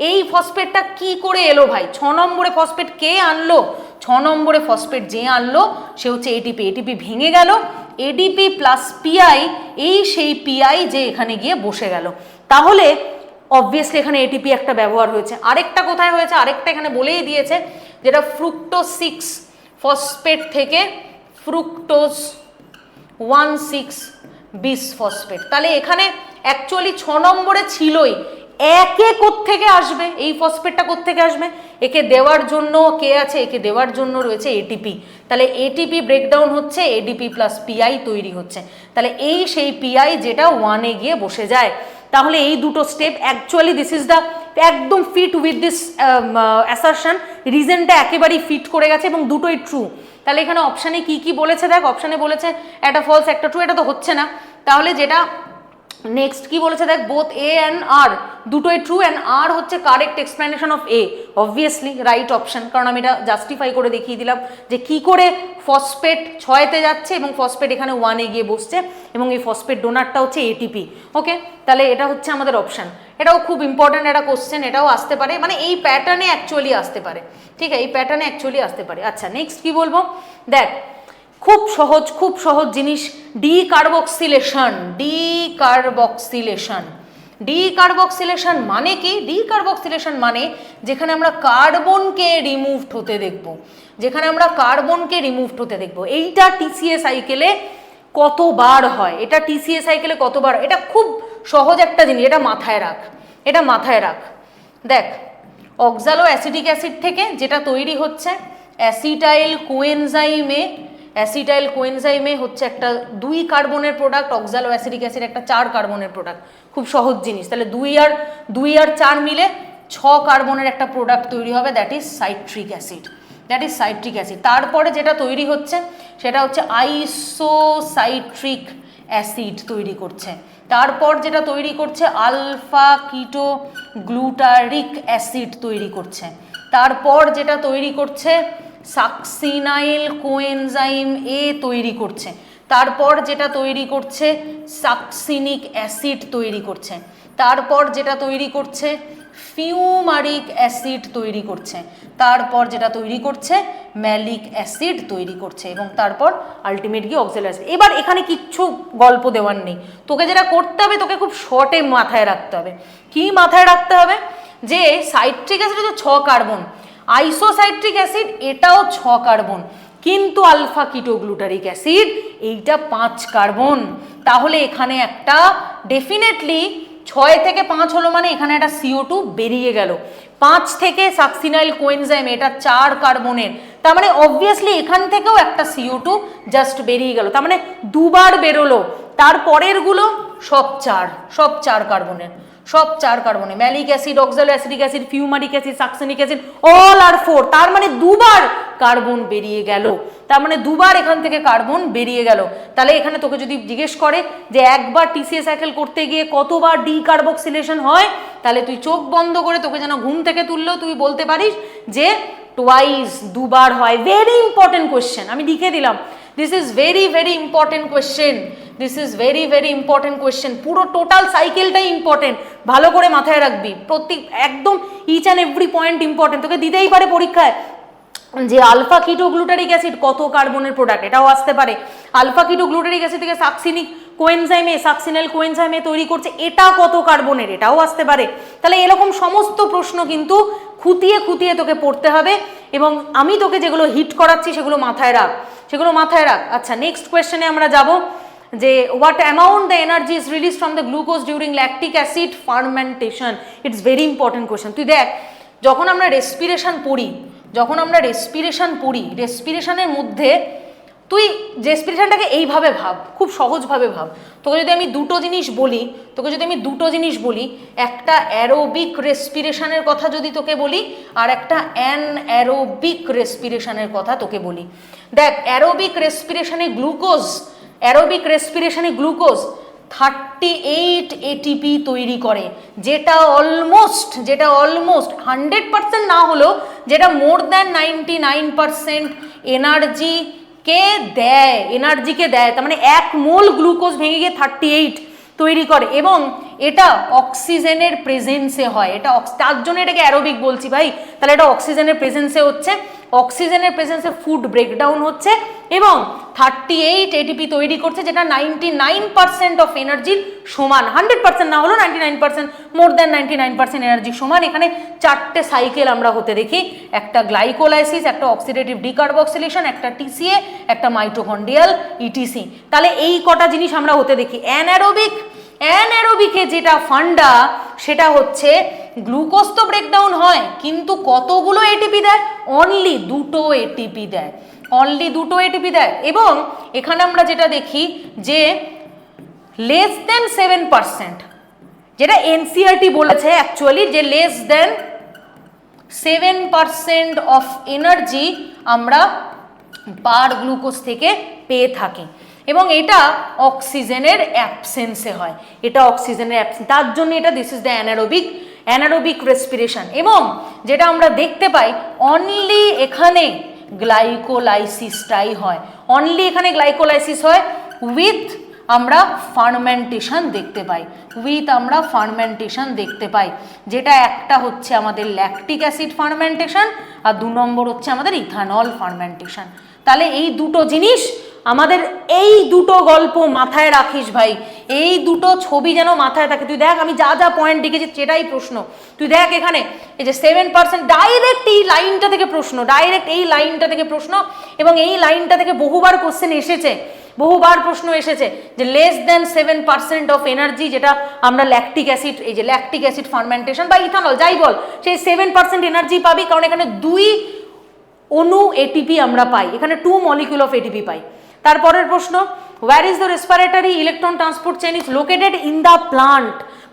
এই ফসফেটটা কি করে এলো ভাই, 6 নম্বরে ফসফেট কে আনলো, 6 নম্বরে ফসফেট যে আনলো সে হচ্ছে এটিপি ভেঙে গেল, এডিপি প্লাস পিআই, এই সেই পিআই যে এখানে গিয়ে বসে গেল। তাহলে অবভিয়াসলি এখানে এটিপি একটা ব্যবহার হয়েছে। আরেকটা কোথায় হয়েছে, আরেকটা এখানে বলেই দিয়েছে, যেটা ফ্রুক্টোজ 6 ফসফেট থেকে ফ্রুক্টোজ 1,6 বিসফসফেট। তাহলে এখানে অ্যাকচুয়ালি 6 নম্বরে ছিলই, একে কোত্থেকে আসবে, এই ফসফেটটা কোত্থেকে আসবে, একে দেওয়ার জন্য কে আছে, একে দেওয়ার জন্য রয়েছে এটিপি। তাহলে এটিপি ব্রেকডাউন হচ্ছে, এডিপি প্লাস পিআই তৈরি হচ্ছে, তাহলে এই সেই পিআই যেটা 1-এ গিয়ে বসে যায়। তাহলে এই দুটো step actually this is the একদম ফিট উইথ দিস অ্যাসারশন, রিজনটা একেবারেই ফিট করে গেছে এবং দুটোই ট্রু। তাহলে এখানে অপশানে কি কি বলেছে দেখ, অপশানে বলেছে একটা ফলস একটা ট্রু, এটা তো হচ্ছে না। তাহলে যেটা নেক্সট কি বলেছে দেখ, বোথ এ অ্যান্ড আর দুটোই ট্রু, অ্যান্ড আর হচ্ছে correct explanation of A, obviously right option, কারণ আমি এটা জাস্টিফাই করে দেখিয়ে দিলাম যে কি করে ফসফেট 6-তে যাচ্ছে এবং ফসফেট এখানে 1-এ গিয়ে বসছে, এবং এই ফসফেট ডোনারটা হচ্ছে এটিপি। ওকে, তাহলে এটা হচ্ছে আমাদের অপশন। এটাও খুব ইম্পর্টেন্ট একটা কোশ্চেন, এটাও আসতে পারে, মানে এই প্যাটার্নে অ্যাকচুয়ালি আসতে পারে, ঠিক আছে, এই প্যাটার্নে অ্যাকচুয়ালি আসতে পারে। আচ্ছা নেক্সট কি বলবো দেখ, খুব সহজ জিনিস, ডিকার্বক্সিলেশন। ডিকার্বক্সিলেশন মানে কি? ডিকার্বক্সিলেশন মানে যেখানে আমরা কার্বনকে রিমুভড হতে দেখব, এইটা টিসিএ সাইকেলে কতবার হয়, এটা খুব সহজ একটা জিনিস, এটা মাথায় রাখ। দেখ, অক্সালো অ্যাসিটিক অ্যাসিড থেকে যেটা তৈরি হচ্ছে অ্যাসিটাইল কোএনজাইমে হচ্ছে একটা 2 কার্বনের প্রোডাক্ট, অক্সালো অ্যাসিটিক অ্যাসিড একটা 4 কার্বনের প্রোডাক্ট। খুব সহজ জিনিস, তাহলে 2 আর 4 মিলে 6 কার্বনের একটা প্রোডাক্ট তৈরি হবে, দ্যাট ইজ সাইট্রিক অ্যাসিড। তারপরে যেটা তৈরি হচ্ছে সেটা হচ্ছে আইসোসাইট্রিক অ্যাসিড তৈরি করছে। তারপর যেটা তৈরি করছে আলফা কিটো গ্লুটারিক অ্যাসিড তৈরি করছে। তারপর যেটা তৈরি করছে সাকসিনাইল কোএনজাইম এ তৈরি করছে। তারপর যেটা তৈরি করছে সাকসিনিক অ্যাসিড তৈরি করছে। তারপর যেটা তৈরি করছে ফিউমারিক অ্যাসিড তৈরি করছে। তারপর যেটা তৈরি করছে ম্যালিক অ্যাসিড তৈরি করছে, এবং তারপর আলটিমেট গিয়ে অক্সালো অ্যাসিড। এবার এখানে কিচ্ছু গল্প দেওয়ার নেই, তোকে যেটা করতে হবে, তোকে খুব শর্টে মাথায় রাখতে হবে। কি মাথায় রাখতে হবে? যে সাইট্রিক অ্যাসিড হচ্ছে 6 কার্বন, আইসোসাইট্রিক অ্যাসিড এটাও 6 কার্বন, কিন্তু আলফা কিটোগ্লুটারিক অ্যাসিড এইটা 5 কার্বন। তাহলে এখানে একটা ডেফিনেটলি 6 থেকে 5 হলো, মানে এখানে একটা CO2 বেরিয়ে গেল। 5 থেকে সাকসিনাইল কোএনজাইম এটা 4 কার্বনের, তার মানে অবভিয়াসলি এখান থেকেও একটা CO2 জাস্ট বেরিয়ে গেল, তার মানে দুবার বেরোলো। তারপরের গুলো সব 4 কার্বনের, malic acid, oxaloacetic acid, fumaric acid, succinic acid, all are 4, তার মানে দুবার কার্বন বেরিয়ে গেল, এখান থেকে কার্বন বেরিয়ে গেল। তাহলে এখানে তোকে যদি জিজ্ঞেস করে যে একবার টিসিএ সাইকেল করতে গিয়ে কতবার ডিকার্বক্সিলেশন হয়, তাহলে তুই চোখ বন্ধ করে, তোকে যেন ঘুম থেকে তুললেও তুই বলতে পারিস যে টুয়াইস, দুবার হয়। ভেরি ইম্পর্টেন্ট কোয়েশ্চেন, আমি লিখে দিলাম, this is very important question. পুরো টোটাল সাইকেলটাই ইম্পর্টেন্ট, ভালো করে মাথায় রাখবি, একদম each and every point important. তোকে দিতেই পারে পরীক্ষায় যে আলফা কিটোগ্লুটারিক অ্যাসিড কত কার্বনের প্রোডাক্ট, এটাও আসতে পারে। আলফা কিটোগ্লুটারিক অ্যাসিড থেকে সাকসিনাইল কোএনজাইমে তৈরি করছে, এটা কত কার্বনের, এটাও আসতে পারে। তাহলে এরকম সমস্ত প্রশ্ন কিন্তু খুঁটিয়ে তোকে পড়তে হবে, এবং আমি তোকে যেগুলো হিট করাচ্ছি সেগুলো মাথায় রাখ। আচ্ছা নেক্সট কোয়েশ্চেনে আমরা যাব, যে what amount the energy is release from the glucose during lactic acid fermentation. It's very important question. তুই দেখ, যখন আমরা রেসপিরেশন পড়ি, রেসপিরেশনের মধ্যে তুই রেসপিরেশনটাকে এইভাবে ভাব, খুব সহজভাবে ভাব। তোকে যদি আমি দুটো জিনিস বলি, একটা অ্যারোবিক রেসপিরেশনের কথা যদি তোকে বলি, আর একটা অ্যানঅ্যারোবিক রেসপিরেশনের কথা তোকে বলি। দেখ, অ্যারোবিক রেসপিরেশনে গ্লুকোজ 38 এটিপি তৈরি করে, যেটা অলমোস্ট 100% না হলেও যেটা মোর দ্যান 99% এনার্জিকে দেয়। তার মানে 1 মোল গ্লুকোজ ভেঙে গিয়ে 38 তৈরি করে, এবং এটা অক্সিজেনের প্রেজেন্সে হয়। তার জন্য এটাকে অ্যারোবিক বলছি ভাই। তাহলে এটা অক্সিজেনের প্রেজেন্সে হচ্ছে, ফুড ব্রেকডাউন হচ্ছে, এবং 38 এটিপি তৈরি করছে, যেটা 99% অফ এনার্জির সমান। 100% না হলেও 99%, মোর দ্যান 99% এনার্জি সমান। এখানে 4টে সাইকেল আমরা হতে দেখি, একটা গ্লাইকোলাইসিস, একটা অক্সিডেটিভ ডিকার্বক্সিলেশন, একটা টিসিএ, একটা মাইটোকন্ড্রিয়াল ইটিসি। তাহলে এই কটা জিনিস আমরা হতে দেখি। অ্যানারোবিকে যেটা ফান্ডা, সেটা হচ্ছে গ্লুকোজ তো ব্রেকডাউন হয়, কিন্তু কতগুলো এটিপি দেয়? অনলি 2 এটিপি দেয়। এবং এখানে আমরা যেটা দেখি যে লেস দেন 7%, যেটা এনসিআরটি বলেছে অ্যাকচুয়ালি, যে লেস দেন 7% অফ এনার্জি আমরা পার গ্লুকোজ থেকে পেয়ে থাকি। এবং এটা অক্সিজেনের অ্যাবসেন্সে হয়, এটা অক্সিজেনের অ্যাবসেন্স, তার জন্য এটা this is the anaerobic respiration. এবং যেটা আমরা দেখতে পাই অনলি এখানে গ্লাইকোলাইসিসটাই হয়, অনলি এখানে গ্লাইকোলাইসিস হয় উইথ আমরা ফার্মেন্টেশন দেখতে পাই, আমরা ফার্মেন্টেশন দেখতে পাই, যেটা একটা হচ্ছে আমাদের ল্যাকটিক অ্যাসিড ফার্মেন্টেশন আর 2 নম্বর হচ্ছে আমাদের ইথানল ফার্মেন্টেশন। তাহলে এই দুটো জিনিস আমাদের, এই দুটো গল্প মাথায় রাখিস ভাই, এই দুটো ছবি যেন মাথায় থাকে। তুই দেখ আমি যা যা পয়েন্ট লিখেছি সেটাই প্রশ্ন, তুই দেখ এখানে এই যে 7% ডাইরেক্ট এই লাইনটা থেকে প্রশ্ন, ডাইরেক্ট এই লাইনটা থেকে প্রশ্ন, এবং এই লাইনটা থেকে বহুবার কোশ্চেন এসেছে, বহুবার প্রশ্ন এসেছে যে লেস দেন 7% অফ এনার্জি, যেটা আমরা ল্যাকটিক অ্যাসিড, এই যে ল্যাকটিক অ্যাসিড ফার্মেন্টেশন বা ইথানল যাই বল, সেই 7% এনার্জি পাবি, কারণ এখানে 2 অণু এটিপি আমরা পাই, এখানে 2 মলিকিউল অফ এটিপি পাই। তারপরের প্রশ্ন, where is the respiratory electron transport chain is located in the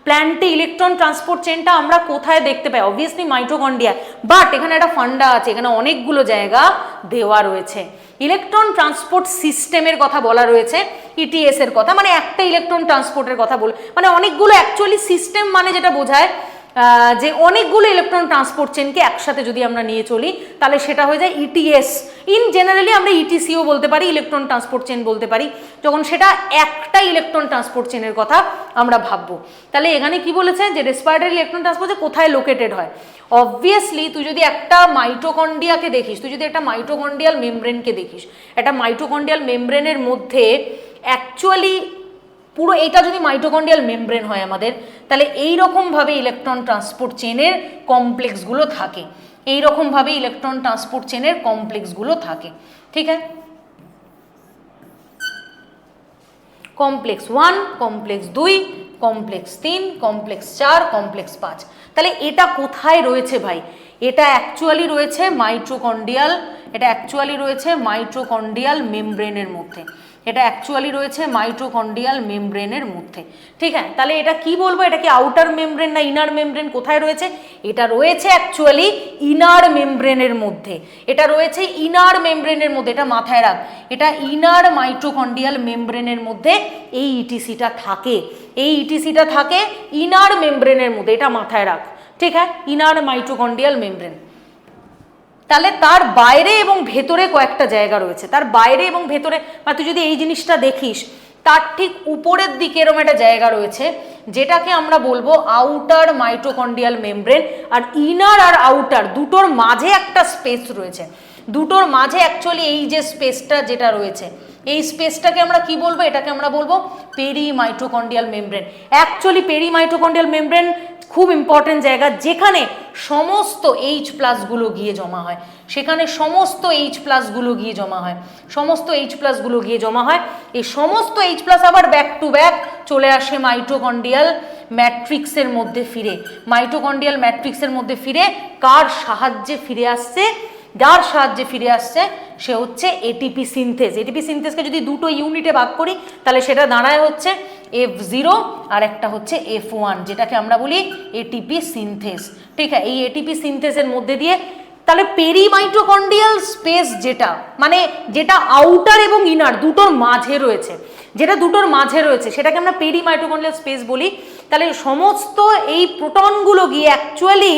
প্ল্যান্টে ইলেকট্রন ট্রান্সপোর্ট চেইনটা আমরা কোথায় দেখতে পাই? অবভিয়াসলি মাইটোকন্ড্রিয়া, বাট এখানে একটা ফান্ডা আছে, এখানে অনেকগুলো জায়গা দেওয়া রয়েছে। ইলেকট্রন ট্রান্সপোর্ট সিস্টেমের কথা বলা রয়েছে, ইটিএস এর কথা, মানে একটা ইলেকট্রন ট্রান্সপোর্টের কথা বল, মানে অনেকগুলো, অ্যাকচুয়ালি সিস্টেম মানে যেটা বোঝায় যে অনেকগুলো ইলেকট্রন ট্রান্সপোর্ট চেনকে একসাথে যদি আমরা নিয়ে চলি তাহলে সেটা হয়ে যায় ইটিএস। ইন জেনারেলি আমরা ইটিসিও বলতে পারি, ইলেকট্রন ট্রান্সপোর্ট চেন বলতে পারি, যখন সেটা একটা ইলেকট্রন ট্রান্সপোর্ট চেনের কথা আমরা ভাববো। তাহলে এখানে কি বলেছে যে রেসপিরেটরি ইলেকট্রন ট্রান্সপোর্ট কোথায় লোকেটেড হয়? অবভিয়াসলি তুই যদি একটা মাইটোকন্ড্রিয়াকে দেখিস, তুই যদি একটা মাইটোকন্ড্রিয়াল মেমব্রেনকে দেখিস, একটা মাইটোকন্ড্রিয়াল মেমব্রেনের মধ্যে অ্যাকচুয়ালি পুরো এটা যদি মাইটোকন্ড্রিয়াল মেমব্রেন হয় আমাদের, তাহলে এইরকমভাবে ইলেকট্রন ট্রান্সপোর্ট চেনের কমপ্লেক্সগুলো থাকে, এইরকমভাবে ইলেকট্রন ট্রান্সপোর্ট চেনের কমপ্লেক্সগুলো থাকে, ঠিক আছে? Complex 1, complex 2, complex 3, complex 4, complex 5। তাহলে এটা কোথায় রয়েছে ভাই? এটা অ্যাকচুয়ালি রয়েছে মাইটোকন্ড্রিয়াল, এটা অ্যাকচুয়ালি রয়েছে মাইটোকন্ড্রিয়াল মেমব্রেনের মধ্যে, এটা অ্যাকচুয়ালি রয়েছে মাইটোকন্ড্রিয়াল মেমব্রেনের মধ্যে, ঠিক আছে? তাহলে এটা কি বলবো, এটা কি আউটার মেমব্রেন না ইনার মেমব্রেন, কোথায় রয়েছে? এটা রয়েছে অ্যাকচুয়ালি ইনার মেমব্রেনের মধ্যে, এটা রয়েছে ইনার মেমব্রেনের মধ্যে, এটা মাথায় রাখ, এটা ইনার মাইটোকন্ড্রিয়াল মেমব্রেনের মধ্যে এই ইটিসিটা থাকে, এই ইটিসিটা থাকে ইনার মেমব্রেনের মধ্যে, এটা মাথায় রাখ, ঠিক আছে? Inner mitochondrial membrane. তাহলে তার বাইরে এবং ভেতরে কয়েকটা জায়গা রয়েছে, তার বাইরে এবং ভেতরে, বা তুই যদি এই জিনিসটা দেখিস, তার ঠিক উপরের দিকে এরকম একটা জায়গা রয়েছে যেটাকে আমরা বলবো আউটার মাইটোকন্ড্রিয়াল মেমব্রেন, আর ইনার আর আউটার দুটোর মাঝে একটা স্পেস রয়েছে, দুটোর মাঝে অ্যাকচুয়ালি এই যে স্পেসটা যেটা রয়েছে, এই স্পেসটাকে আমরা কি বলবো? এটাকে আমরা বলবো peri mitochondrial membrane. Actually peri mitochondrial membrane খুব ইম্পর্টেন্ট জায়গা, যেখানে সমস্ত H+ গুলো গিয়ে জমা হয়, সেখানে সমস্ত H+ গিয়ে জমা হয়, সমস্ত H+ গিয়ে জমা হয়। এই সমস্ত H+ আবার ব্যাক টু ব্যাক চলে আসে মাইটোকন্ড্রিয়াল ম্যাট্রিক্সের মধ্যে ফিরে, মাইটোকন্ড্রিয়াল ম্যাট্রিক্সের মধ্যে ফিরে কার সাহায্যে ফিরে আসছে? যার সাহায্যে ফিরে আসছে সে হচ্ছে এটিপি সিনথেস। এটিপি সিনথেসকে যদি দুটো ইউনিটে ভাগ করি তাহলে সেটা দাঁড়ায় হচ্ছে F0 আর একটা হচ্ছে F1, যেটাকে আমরা বলি এটিপি সিনথেস, ঠিক আছে? এই এটিপি সিনথেসের মধ্যে দিয়ে তাহলে পেরি মাইটোকন্ড্রিয়াল স্পেস যেটা, মানে যেটা আউটার এবং ইনার দুটোর মাঝে রয়েছে, যেটা দুটোর মাঝে রয়েছে সেটাকে আমরা পেরি মাইটোকন্ড্রিয়াল স্পেস বলি। তাহলে সমস্ত এই প্রোটনগুলো গিয়ে অ্যাকচুয়ালি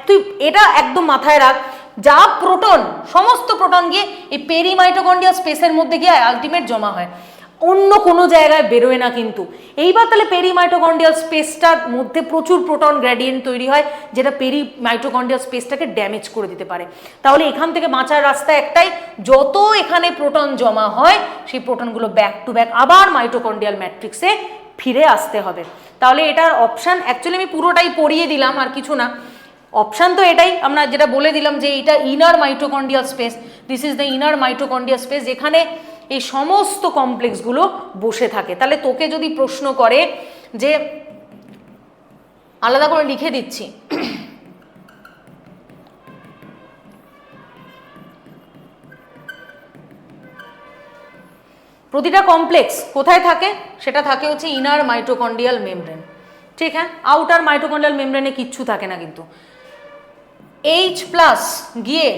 তুই এটা একদম মাথায় রাখ, যা প্রোটন, সমস্ত প্রোটন গিয়ে এই পেরি মাইটোকন্ড্রিয়াল স্পেসের মধ্যে গিয়ে আলটিমেট জমা হয়, অন্য কোনো জায়গায় বেরোয় না কিন্তু। এইবার তাহলে পেরি মাইটোকন্ড্রিয়াল স্পেসটার মধ্যে প্রচুর প্রোটন গ্রেডিয়েন্ট তৈরি হয়, যেটা পেরি মাইটোকন্ড্রিয়াল স্পেসটাকে ড্যামেজ করে দিতে পারে। তাহলে এখান থেকে বাঁচার রাস্তা একটাই, যত এখানে প্রোটন জমা হয় সেই প্রোটনগুলো ব্যাক টু ব্যাক আবার মাইটোকন্ড্রিয়াল ম্যাট্রিক্সে ফিরে আসতে হবে। তাহলে এটার অপশান অ্যাকচুয়ালি আমি পুরোটাই পড়িয়ে দিলাম, আর কিছু না, অপশান তো এটাই, আমরা যেটা বলে দিলাম যে এটা inner mitochondrial space, this is the inner mitochondrial space, যেখানে এই সমস্ত কমপ্লেক্সগুলো বসে থাকে। তাহলে তোকে যদি প্রশ্ন করে যে, আলাদা করে লিখে দিচ্ছি, প্রতিটা কমপ্লেক্স কোথায় থাকে? সেটা থাকে হচ্ছে ইনার মাইটোকন্ড্রিয়াল মেমব্রেন, ঠিক হ্যাঁ? আউটার মাইটোকন্ড্রিয়াল মেমব্রেনে কিচ্ছু থাকে না কিন্তু। H+ গিয়ে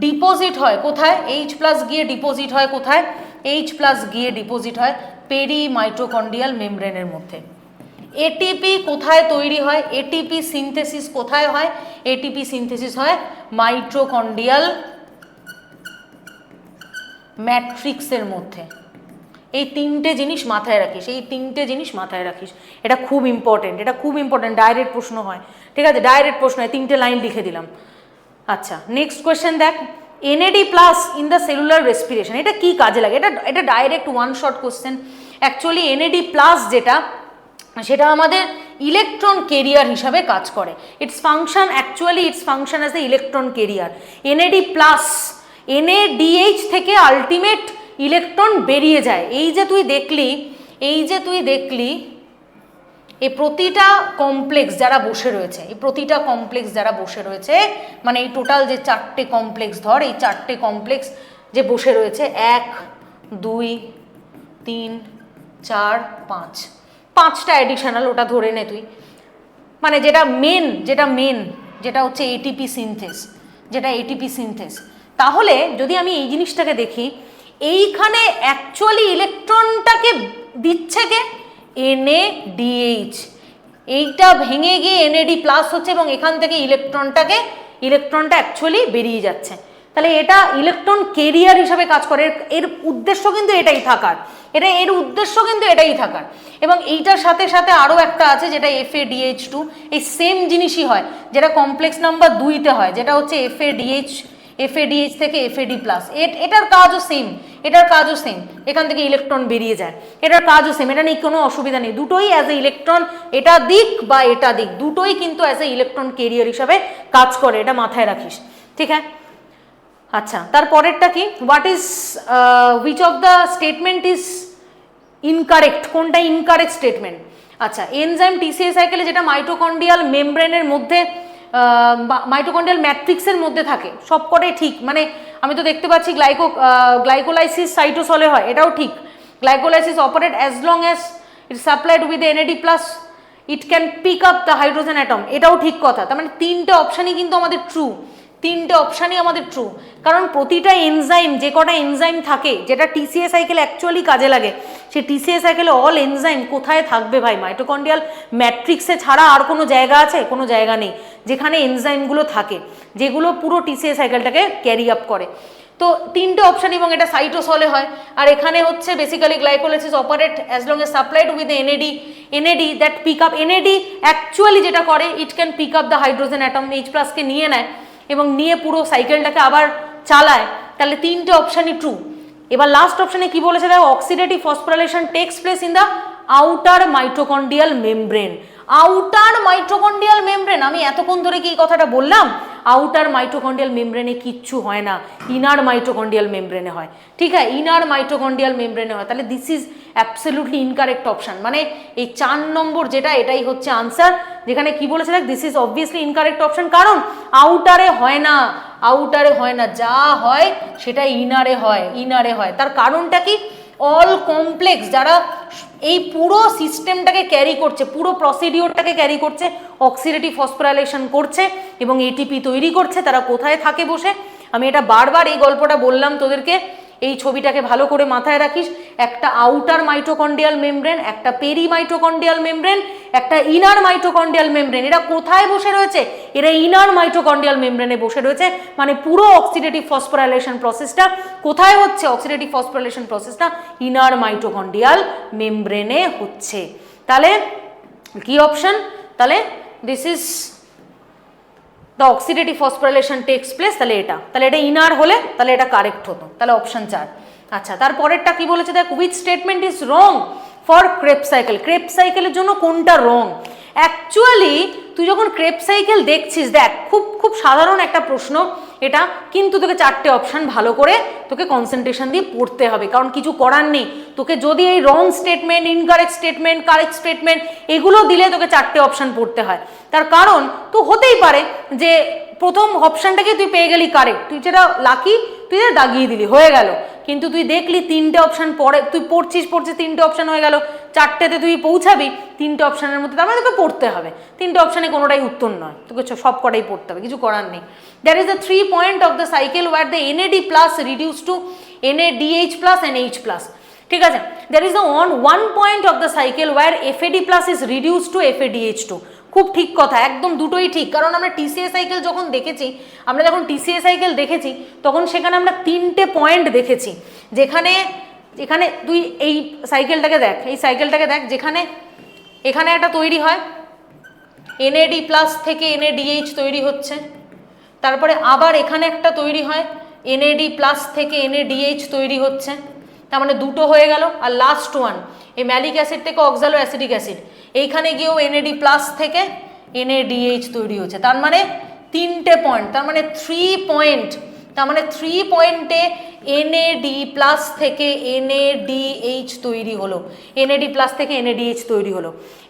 ডিপোজিট হয় কোথায়? H+ গিয়ে ডিপোজিট হয় কোথায়? H প্লাস গিয়ে ডিপোজিট হয় পেরি মাইটোকন্ড্রিয়াল মেমব্রেনের মধ্যে। এটিপি কোথায় তৈরি হয়? এটিপি সিনথেসিস কোথায় হয়? এটিপি সিনথেসিস হয় মাইটোকন্ড্রিয়াল ম্যাট্রিক্সের মধ্যে। এই তিনটে জিনিস মাথায় রাখিস, এই তিনটে জিনিস মাথায় রাখিস, এটা খুব ইম্পর্টেন্ট, এটা খুব ইম্পর্টেন্ট, ডাইরেক্ট প্রশ্ন হয়, ঠিক আছে, ডাইরেক্ট প্রশ্ন হয়, তিনটে লাইন লিখে দিলাম। আচ্ছা নেক্সট কোয়েশ্চেন দেখ, NAD plus in the cellular respiration, এটা কি কাজে লাগে? এটা direct one short question. Actually NAD plus যেটা, সেটা আমাদের ইলেকট্রন কেরিয়ার হিসাবে কাজ করে। It's function actually it's function as the electron career. NAD plus, NADH থেকে আলটিমেট ইলেকট্রন বেরিয়ে যায়। এই যে তুই দেখলি এই প্রতিটা কমপ্লেক্স যারা বসে রয়েছে, এই প্রতিটা কমপ্লেক্স যারা বসে রয়েছে, মানে এই টোটাল যে চারটে কমপ্লেক্স ধর, এই চারটে কমপ্লেক্স যে বসে রয়েছে 1 2 3 4 5, 5টা অ্যাডিশনাল, ওটা ধরে নে তুই, মানে যেটা হচ্ছে এটিপি সিনথেস। তাহলে যদি আমি এই জিনিসটাকে দেখি, এইখানে অ্যাকচুয়ালি ইলেকট্রনটাকে দিচ্ছে কে? NADH। এইটা ভেঙে গিয়ে NAD প্লাস হচ্ছে এবং এখান থেকে ইলেকট্রনটা অ্যাকচুয়ালি বেরিয়ে যাচ্ছে। তাহলে এটা ইলেকট্রন কেরিয়ার হিসাবে কাজ করে। এর উদ্দেশ্য কিন্তু এটাই থাকার, এবং এইটার সাথে সাথে আরও একটা আছে যেটা FADH2, এই সেম জিনিসই হয় যেটা কমপ্লেক্স নাম্বার 2তে হয়, যেটা হচ্ছে FADH থেকে FAD প্লাস। এটার কাজও সেম, এখান থেকে ইলেকট্রন বেরিয়ে যায়, এটার কাজও সেম, এটা নিয়ে কোনো অসুবিধা নেই। দুটোই অ্যাজ এ ইলেকট্রন, এটা দিক বা এটা দিক, দুটোই কিন্তু অ্যাজ এ ইলেকট্রন কেরিয়ার হিসাবে কাজ করে, এটা মাথায় রাখিস, ঠিক আছে। আচ্ছা তারপরেরটা কি? which of the statement is incorrect? কোনটা ইনকারেক্ট স্টেটমেন্ট? আচ্ছা এনজাইম টিসিএ সাইকেলে যেটা মাইটোকন্ড্রিয়াল মেমব্রেনের মধ্যে, মাইটোকন্ড্রিয়াল ম্যাট্রিক্সের মধ্যে থাকে, সবকটাই ঠিক। মানে আমি তো দেখতে পাচ্ছি গ্লাইকোলাইসিস সাইটোসলে হয়, এটাও ঠিক। Glycolysis operate as long as it supplied with NAD plus it can pick up the hydrogen atom, এটাও ঠিক কথা। তার মানে তিনটে অপশানই কিন্তু আমাদের ট্রু, কারণ প্রতিটা এনজাইম, যে কটা এনজাইম থাকে যেটা টিসিএ সাইকেল অ্যাকচুয়ালি কাজে লাগে, সেই টিসিএ সাইকেলে অল এনজাইম কোথায় থাকবে ভাই? মাইটোকন্ড্রিয়াল ম্যাট্রিক্সে ছাড়া আর কোনো জায়গা আছে? কোনো জায়গা নেই যেখানে এনজাইমগুলো থাকে, যেগুলো পুরো টিসিএ সাইকেলটাকে ক্যারি আপ করে। তো তিনটে অপশান, এবং এটা সাইটোসলে হয়। আর এখানে হচ্ছে basically glycolysis operate as long as supplied with NAD that pick up, NAD actually যেটা করে, it can pick up the hydrogen atom, H প্লাসকে নিয়ে নেয় এবং নিয়ে পুরো সাইকেলটাকে আবার চালায়। তাহলে তিনটে অপশানই ট্রু। এবার লাস্ট অপশানে কি বলেছে দেখো, oxidative phosphorylation takes place in the outer mitochondrial membrane. আমি এতক্ষণ ধরে কি কথাটা বললাম? আউটার মাইটোকন্ড্রিয়াল মেমব্রেনে কিচ্ছু হয় না, ইনার মাইটোকন্ড্রিয়াল মেমব্রেনে হয়, ঠিক আছে, ইনার মাইটোকন্ড্রিয়াল মেমব্রেনে হয়। তাহলে this is absolutely incorrect option, মানে এই 4 নম্বর যেটা, এটাই হচ্ছে আনসার। যেখানে কি বলেছে দেখ, this is obviously incorrect option, কারণ আউটারে হয় না, যা হয় সেটা ইনারে হয়। তার কারণটা কি? অল কমপ্লেক্স যারা এই পুরো সিস্টেমটাকে ক্যারি করছে, পুরো প্রসিডিওরটাকে ক্যারি করছে, অক্সিডেটিভ ফসফোরাইলেশন করছে এবং এটিপি তৈরি করছে, তারা কোথায় থাকে বসে? আমি এটা বারবার এই গল্পটা বললাম তোদেরকে, এই ছবিটাকে ভালো করে মাথায় রাখিস। একটা আউটার মাইটোকন্ড্রিয়াল মেমব্রেন, একটা পেরি মাইটোকন্ড্রিয়াল মেমব্রেন, একটা ইনার মাইটোকন্ড্রিয়াল মেমব্রেন। এরা কোথায় বসে রয়েছে? এরা ইনার মাইটোকন্ড্রিয়াল মেমব্রেনে বসে রয়েছে। মানে পুরো অক্সিডেটিভ ফসফোরাইলেশন প্রসেসটা কোথায় হচ্ছে? অক্সিডেটিভ ফসফোরাইলেশন প্রসেসটা ইনার মাইটোকন্ড্রিয়াল মেমব্রেনে হচ্ছে। তাহলে কি অপশন? তাহলে this is the oxidative phosphorylation takes place, তাহলে এটা ইনার হলে তাহলে এটা কারেক্ট হতো, তাহলে অপশন 4। আচ্ছা তারপরেরটা কি বলেছে দেখ, which statement is wrong for Krebs cycle? Krebs সাইকেলের জন্য কোনটা রং? অ্যাকচুয়ালি তুই যখন ক্রেবস সাইকেল দেখছিস, দেখ খুব সাধারণ একটা প্রশ্ন এটা, কিন্তু তোকে 4টে অপশান ভালো করে তোকে কনসেন্ট্রেশন দিয়ে পড়তে হবে, কারণ কিছু করার নেই। তোকে যদি এই wrong statement, incorrect statement, correct statement এগুলো দিলে তোকে 4টে অপশান পড়তে হয়। তার কারণ তো হতেই পারে যে প্রথম অপশানটাকে তুই পেয়ে গেলি কারেক্ট, তুই যেটা লাকি তুই দাগিয়ে দিলি, হয়ে গেল। কিন্তু তুই দেখলি 3টে অপশান পরে, তুই পড়ছিস 3টে অপশান হয়ে গেল, 4টেতে তুই পৌঁছাবি, 3টে অপশানের মধ্যে, তার মানে তোকে পড়তে হবে। 3টে অপশানে কোনোটাই উত্তর নয়, তোকে সব কটাই পড়তে হবে, কিছু করার নেই। That is the 3 point of the cycle where the NAD plus reduce to NADH plus NH plus, ঠিক আছে। there is the one point of the cycle where FAD plus is reduced to FADH2, খুব ঠিক কথা, একদম দুটোই ঠিক। কারণ আমরা TCA সাইকেল যখন দেখেছি, আমরা যখন TCA সাইকেল দেখেছি তখন সেখানে আমরা 3টে পয়েন্ট দেখেছি, যেখানে এখানে তুই এই সাইকেলটাকে দেখ, এই সাইকেলটাকে দেখ, যেখানে এখানে একটা তৈরি হয় NAD প্লাস থেকে NADH তৈরি হচ্ছে, তারপরে আবার এখানে একটা তৈরি হয় NAD প্লাস থেকে NADH তৈরি হচ্ছে, তার মানে দুটো হয়ে গেল। আর লাস্ট ওয়ান এই ম্যালিক অ্যাসিড থেকে অক্সালো অ্যাসিডিক অ্যাসিড, এইখানে গিয়েও NAD প্লাস থেকে NADH তৈরি হচ্ছে, তার মানে 3টে পয়েন্ট, তার মানে 3 পয়েন্ট, তার মানে 3 পয়েন্টে NAD প্লাস থেকে NADH তৈরি হলো, NAD প্লাস থেকে NADH তৈরি হলো।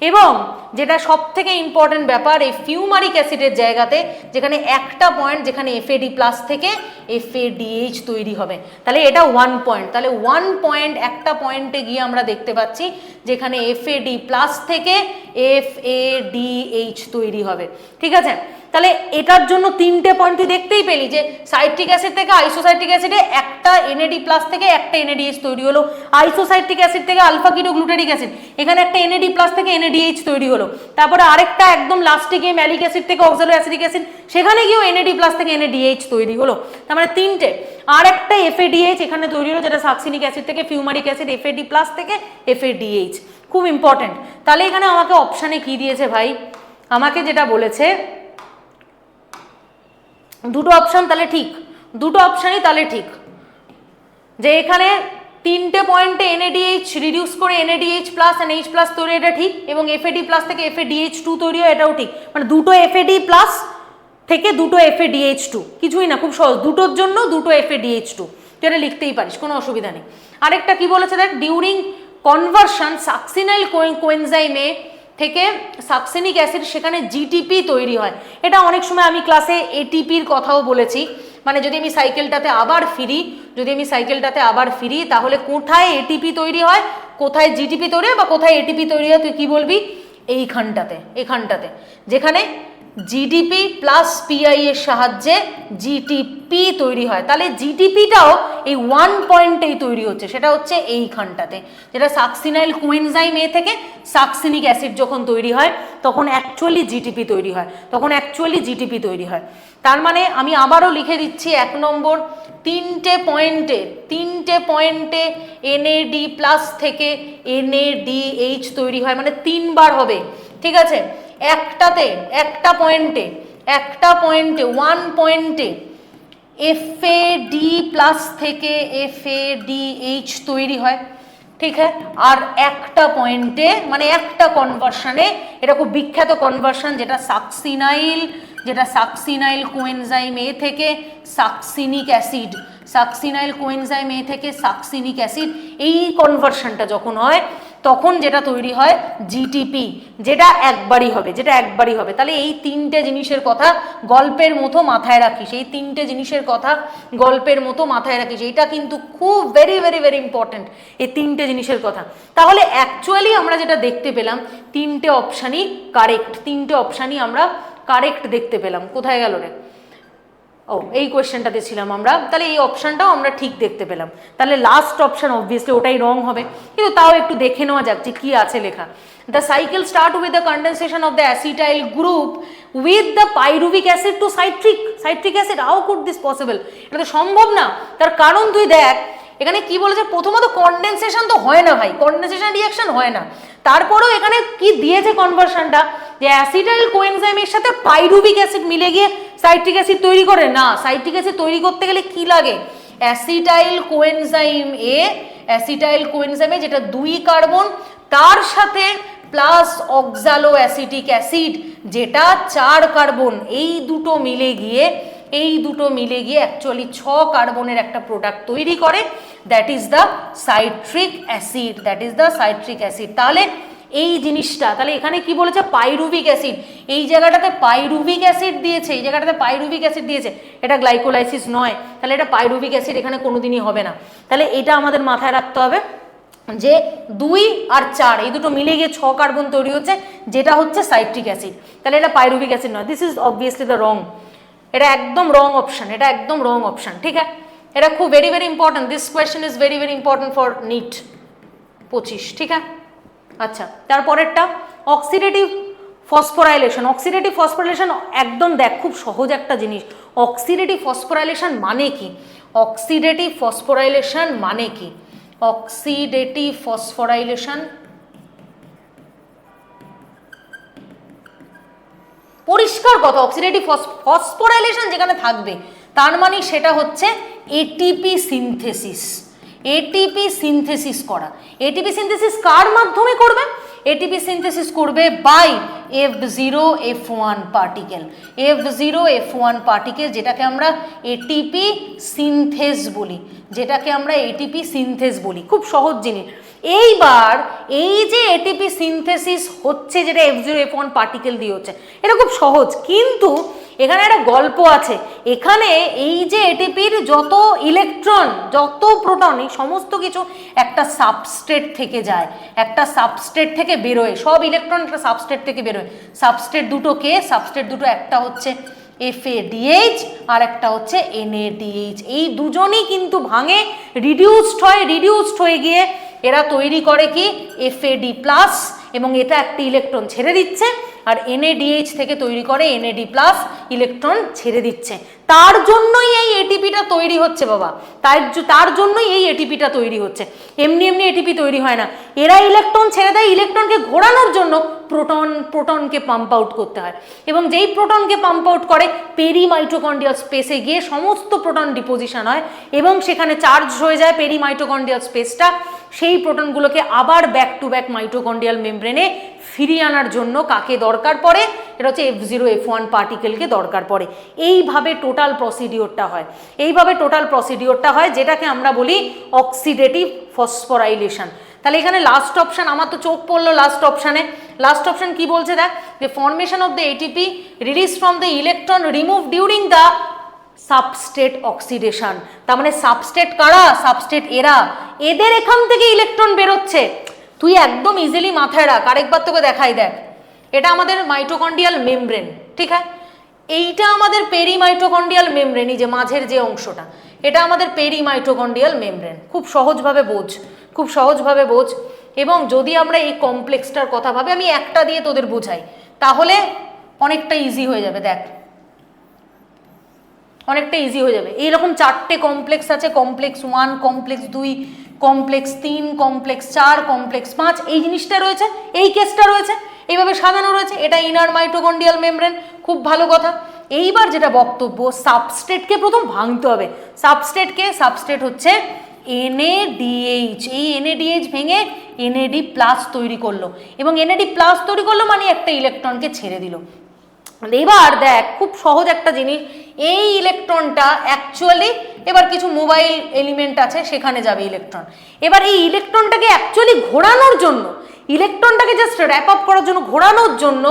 এবং যেটা সব থেকে ইম্পর্টেন্ট ব্যাপার, এই ফিউমারিক অ্যাসিডের জায়গাতে যেখানে একটা পয়েন্ট, যেখানে FAD প্লাস থেকে FADH তৈরি হবে, তাহলে এটা 1 পয়েন্ট। তাহলে 1 পয়েন্ট, একটা পয়েন্টে গিয়ে আমরা দেখতে পাচ্ছি যেখানে FAD প্লাস থেকে FADH তৈরি হবে, ঠিক আছে। তাহলে এটার জন্য 3টে পয়েন্ট তুই দেখতেই পেলি যে সাইট্রিক অ্যাসিড থেকে আইসোসাইট্রিক অ্যাসিডে একটা NAD প্লাস থেকে একটা NADH তৈরি হলো, আইসোসাইট্রিক অ্যাসিড থেকে আলফা কিটোগ্লুটারিক অ্যাসিড এখানে একটা NAD প্লাস থেকে NADH তৈরি হলো, তারপরে আরেকটা একদম লাস্টে গিয়ে ম্যালিক অ্যাসিড থেকে অক্সালো অ্যাসিডিক অ্যাসিড সেখানে গিয়েও NAD প্লাস থেকে NADH তৈরি হলো, তার মানে 3টে। আর একটা FADH এখানে তৈরি হলো, যেটা সাকসিনিক অ্যাসিড থেকে ফিউমারিক অ্যাসিড FAD প্লাস থেকে FADH, খুব ইম্পর্টেন্ট। তাহলে এখানে আমাকে অপশানে কি দিয়েছে ভাই, আমাকে যেটা বলেছে দুটো অপশান, তাহলে ঠিক, দুটো অপশানই তাহলে ঠিক, যে এখানে 3টে পয়েন্টে NADH রিডিউস করে NADH প্লাস NH প্লাস তৈরি, এটা ঠিক, এবং FAD প্লাস থেকে FADH2 তৈরি হয়, এটাও ঠিক। মানে দুটো FAD প্লাস থেকে দুটো FADH2, কিছুই না, খুব সহজ, দুটোর জন্য দুটো FADH2, তুই এটা লিখতেই পারিস, কোনো অসুবিধা নেই। আরেকটা কি বলেছে দেখ, ডিউরিং কনভার্সন সাকসিনাইল কোএনজাইমে থেকে সাকসিনিক অ্যাসিড সেখানে GTP তৈরি হয়। এটা অনেক সময় আমি ক্লাসে ATPর কথাও বলেছি, মানে যদি আমি সাইকেলটাতে আবার ফিরি, তাহলে কোথায় ATP তৈরি হয়, কোথায় GTP তৈরি হয়, বা কোথায় ATP তৈরি হয়, তুই কি বলবি, এখানটাতে যেখানে GDP প্লাস PI এর সাহায্যে GTP তৈরি হয়। তাহলে GTPটাও এই 1 পয়েন্টেই তৈরি হচ্ছে, সেটা হচ্ছে এইখানটাতে, যেটা সাকসিনাইল কোএনজাইম A থেকে সাকসিনিক অ্যাসিড যখন তৈরি হয় তখন অ্যাকচুয়ালি GTP তৈরি হয়, তার মানে আমি আবারও লিখে দিচ্ছি 1 নম্বর, 3টে পয়েন্টে NAD প্লাস থেকে NADH তৈরি হয়, মানে 3 বার হবে, ঠিক আছে। একটা পয়েন্টে 1 পয়েন্টে FAD প্লাস থেকে FADH তৈরি হয়, ঠিক আছে। আর একটা পয়েন্টে, মানে একটা কনভার্সনে, এটা খুব বিখ্যাত কনভার্সন, যেটা সাকসিনাইল কোএনজাইম A থেকে সাকসিনিক অ্যাসিড, এই কনভার্সনটা যখন হয় তখন যেটা তৈরি হয় GTP, যেটা একবারই হবে, তাহলে এই 3টে জিনিসের কথা গল্পের মতো মাথায় রাখিস, এইটা কিন্তু খুব ভেরি ভেরি ভেরি ইম্পর্টেন্ট, এই 3টে জিনিসের কথা। তাহলে অ্যাকচুয়ালি আমরা যেটা দেখতে পেলাম 3টে অপশানই আমরা কারেক্ট দেখতে পেলাম। কোথায় গেল রে, এই কোয়েশ্চেনটাতে ছিলাম আমরা, তাহলে এই অপশানটাও আমরা ঠিক দেখতে পেলাম। তাহলে লাস্ট অপশান অবভিয়াসলি ওটাই রং হবে, কিন্তু তাও একটু দেখে নেওয়া যাক যে কি আছে লেখা। The cycle start with the condensation of the acetyl group with the pyruvic acid to citric acid, how could this possible, এটা তো সম্ভব না। তার কারণ তুই দেখ, এখানে কি বলেছে, প্রথমত কন্ডেনসেশন তো হয় না ভাই, কন্ডেনসেশন রিঅ্যাকশন হয় না, তারপরেও এখানে কি দিয়েছে কনভার্সনটা, যে অ্যাসিটাইল কোএনজাইমের সাথে পাইরুভিক অ্যাসিড মিলে গিয়ে সাইট্রিক অ্যাসিড তৈরি করে না। সাইট্রিক অ্যাসিড তৈরি করতে গেলে কি লাগে, অ্যাসিটাইল কোএনজাইমে যেটা 2 কার্বন, তার সাথে প্লাস অক্সালো অ্যাসিটিক অ্যাসিড যেটা 4 কার্বন, এই দুটো মিলে গিয়ে অ্যাকচুয়ালি 6 কার্বনের একটা প্রোডাক্ট তৈরি করে, that is the citric acid. তাহলে এই জিনিসটা, তাহলে এখানে কি বলেছে, পাইরুভিক অ্যাসিড, এই জায়গাটাতে পাইরুভিক অ্যাসিড দিয়েছে, এটা গ্লাইকোলাইসিস নয়, তাহলে এটা পাইরুভিক অ্যাসিড এখানে কোনোদিনই হবে না। তাহলে এটা আমাদের মাথায় রাখতে হবে যে 2 আর 4 এই দুটো মিলে গিয়ে 6 কার্বন তৈরি হচ্ছে, যেটা হচ্ছে সাইট্রিক অ্যাসিড, তাহলে এটা পাইরুভিক অ্যাসিড নয়। This is obviously the wrong, এটা একদম রং অপশন, ঠিক আছে। এটা খুব very very important, this question is very very important for NEET 25, ঠিক আছে। আচ্ছা, তারপরেরটা অক্সিডেটিভ ফসফোরাইলেশন। অক্সিডেটিভ ফসফোরাইলেশন একদম দেখ খুব সহজ একটা জিনিস। অক্সিডেটিভ ফসফোরাইলেশন মানে কি? অক্সিডেটিভ ফসফোরাইলেশন মানে কি? অক্সিডেটিভ ফসফোরাইলেশন পরিষ্কার কথা, অক্সিডেটিভ ফসফোরাইলেশন যেখানে থাকবে তার মানে সেটা হচ্ছে এটিপি সিনথেসিস। এটিপি সিনথেসিস করা। এটিপি সিনথেসিস কার মাধ্যমে করবে? এটিপি সিনথেসিস করবে by F0F1 particle. F0F1 particle যেটাকে আমরা এটিপি সিনথেস বলি, যেটাকে আমরা এটিপি সিনথেস বলি। খুব সহজ জিনিস। এইবার এই যে এটিপি সিনথেসিস হচ্ছে যেটা F0F1 পার্টিকেল দিয়ে হচ্ছে, এটা খুব সহজ, কিন্তু এখানে একটা গল্প আছে। এখানে এই যে এটিপির যত ইলেকট্রন, যত প্রোটন, এই সমস্ত কিছু একটা সাবস্ট্রেট থেকে যায়, একটা সাবস্ট্রেট থেকে বেরোয়। সব ইলেকট্রন একটা সাবস্ট্রেট থেকে বেরোয়। সাবস্ট্রেট দুটো কে? সাবস্ট্রেট দুটো একটা হচ্ছে FADH আর একটা হচ্ছে NADH। এই দুজনই কিন্তু ভাঙে, রিডিউসড হয়, রিডিউসড হয়ে গিয়ে এরা তৈরি করে কি FAD+, এবং এটা একটা ইলেকট্রন ছেড়ে দিচ্ছে, আর NADH থেকে তৈরি করে NAD+ ইলেকট্রন ছেড়ে দিচ্ছে। তার জন্যই এই এটিপিটা তৈরি হচ্ছে বাবা, তার জন্যই এই এটিপিটা তৈরি হচ্ছে। এমনি এমনি এটিপি তৈরি হয় না। এরা ইলেকট্রন ছেড়ে দেয়, ইলেকট্রনকে ঘোরানোর জন্য প্রোটনকে পাম্প আউট করতে হয়, এবং যেই প্রোটনকে পাম্প আউট করে পেরি মাইটোকন্ড্রিয়াল স্পেসে গিয়ে সমস্ত প্রোটন ডিপোজিশন হয় এবং সেখানে চার্জ হয়ে যায় পেরি মাইটোকন্ড্রিয়াল স্পেসটা। সেই প্রোটনগুলোকে আবার ব্যাক টু ব্যাক মাইটোকন্ড্রিয়াল মেমব্রেনে ফিরিয়ে আনার জন্য কাকে দরকার পড়ে? এটা হচ্ছে F0F1 পার্টিকেলকে দরকার পড়ে। এইভাবে টোটাল প্রসিডিওরটা হয়, এইভাবে টোটাল প্রসিডিওরটা হয়, যেটাকে আমরা বলি অক্সিডেটিভ ফসফোরাইলেশন। তাহলে এখানে লাস্ট অপশান, আমার তো চোখ পড়লো লাস্ট অপশানে। লাস্ট অপশান কি বলছে দেখ, যে formation of the ATP release from the electron remove during the substrate oxidation. তার মানে সাবস্ট্রেট কারা? সাবস্ট্রেট এরা, এদের এখান থেকে ইলেকট্রন বেরোচ্ছে। তুই একদম ইজিলি মাথায় রাখ, আরেকবার তোকে দেখাই, দেখ এটা আমাদের মাইটোকন্ড্রিয়াল মেমব্রেন, ঠিক আছে? এইটা আমাদের পেরি মাইটোকন্ড্রিয়াল মেমব্রেন, এই যে মাঝের যে অংশটা, এটা আমাদের পেরি মাইটোকন্ড্রিয়াল মেমব্রেন। খুব সহজভাবে বোঝ, খুব সহজভাবে বোঝ। এবং যদি আমরা এই কমপ্লেক্সটার কথা ভাবি, আমি একটা দিয়ে তোদের বোঝাই, তাহলে অনেকটা ইজি হয়ে যাবে। দেখ অনেকটা ইজি হয়ে যাবে। এইরকম 4টে কমপ্লেক্স আছে, complex 1, complex 2, complex 3, complex 4, complex 5। এই জিনিসটা রয়েছে, এই কেসটা রয়েছে, এইভাবে সাজানো রয়েছে। এটা ইনার মাইটোকন্ড্রিয়াল মেমব্রেন, খুব ভালো কথা। এইবার যেটা বক্তব্য, সাবস্ট্রেটকে প্রথম ভাঙতে হবে। সাবস্ট্রেটকে, সাবস্ট্রেট হচ্ছে NADH। এই NADH ভেঙে NAD+ তৈরি করলো, এবং NAD+ তৈরি করলো মানে একটা ইলেকট্রনকে ছেড়ে দিল। এবার দেখ খুব সহজ একটা জিনিস, এই ইলেকট্রনটা অ্যাকচুয়ালি, এবার কিছু মোবাইল এলিমেন্ট আছে সেখানে যাবে ইলেকট্রন। এবার এই ইলেকট্রনটাকে অ্যাকচুয়ালি ঘোরানোর জন্য, ইলেকট্রনটাকে জাস্ট র্যাপ আপ করার জন্য, ঘোরানোর জন্য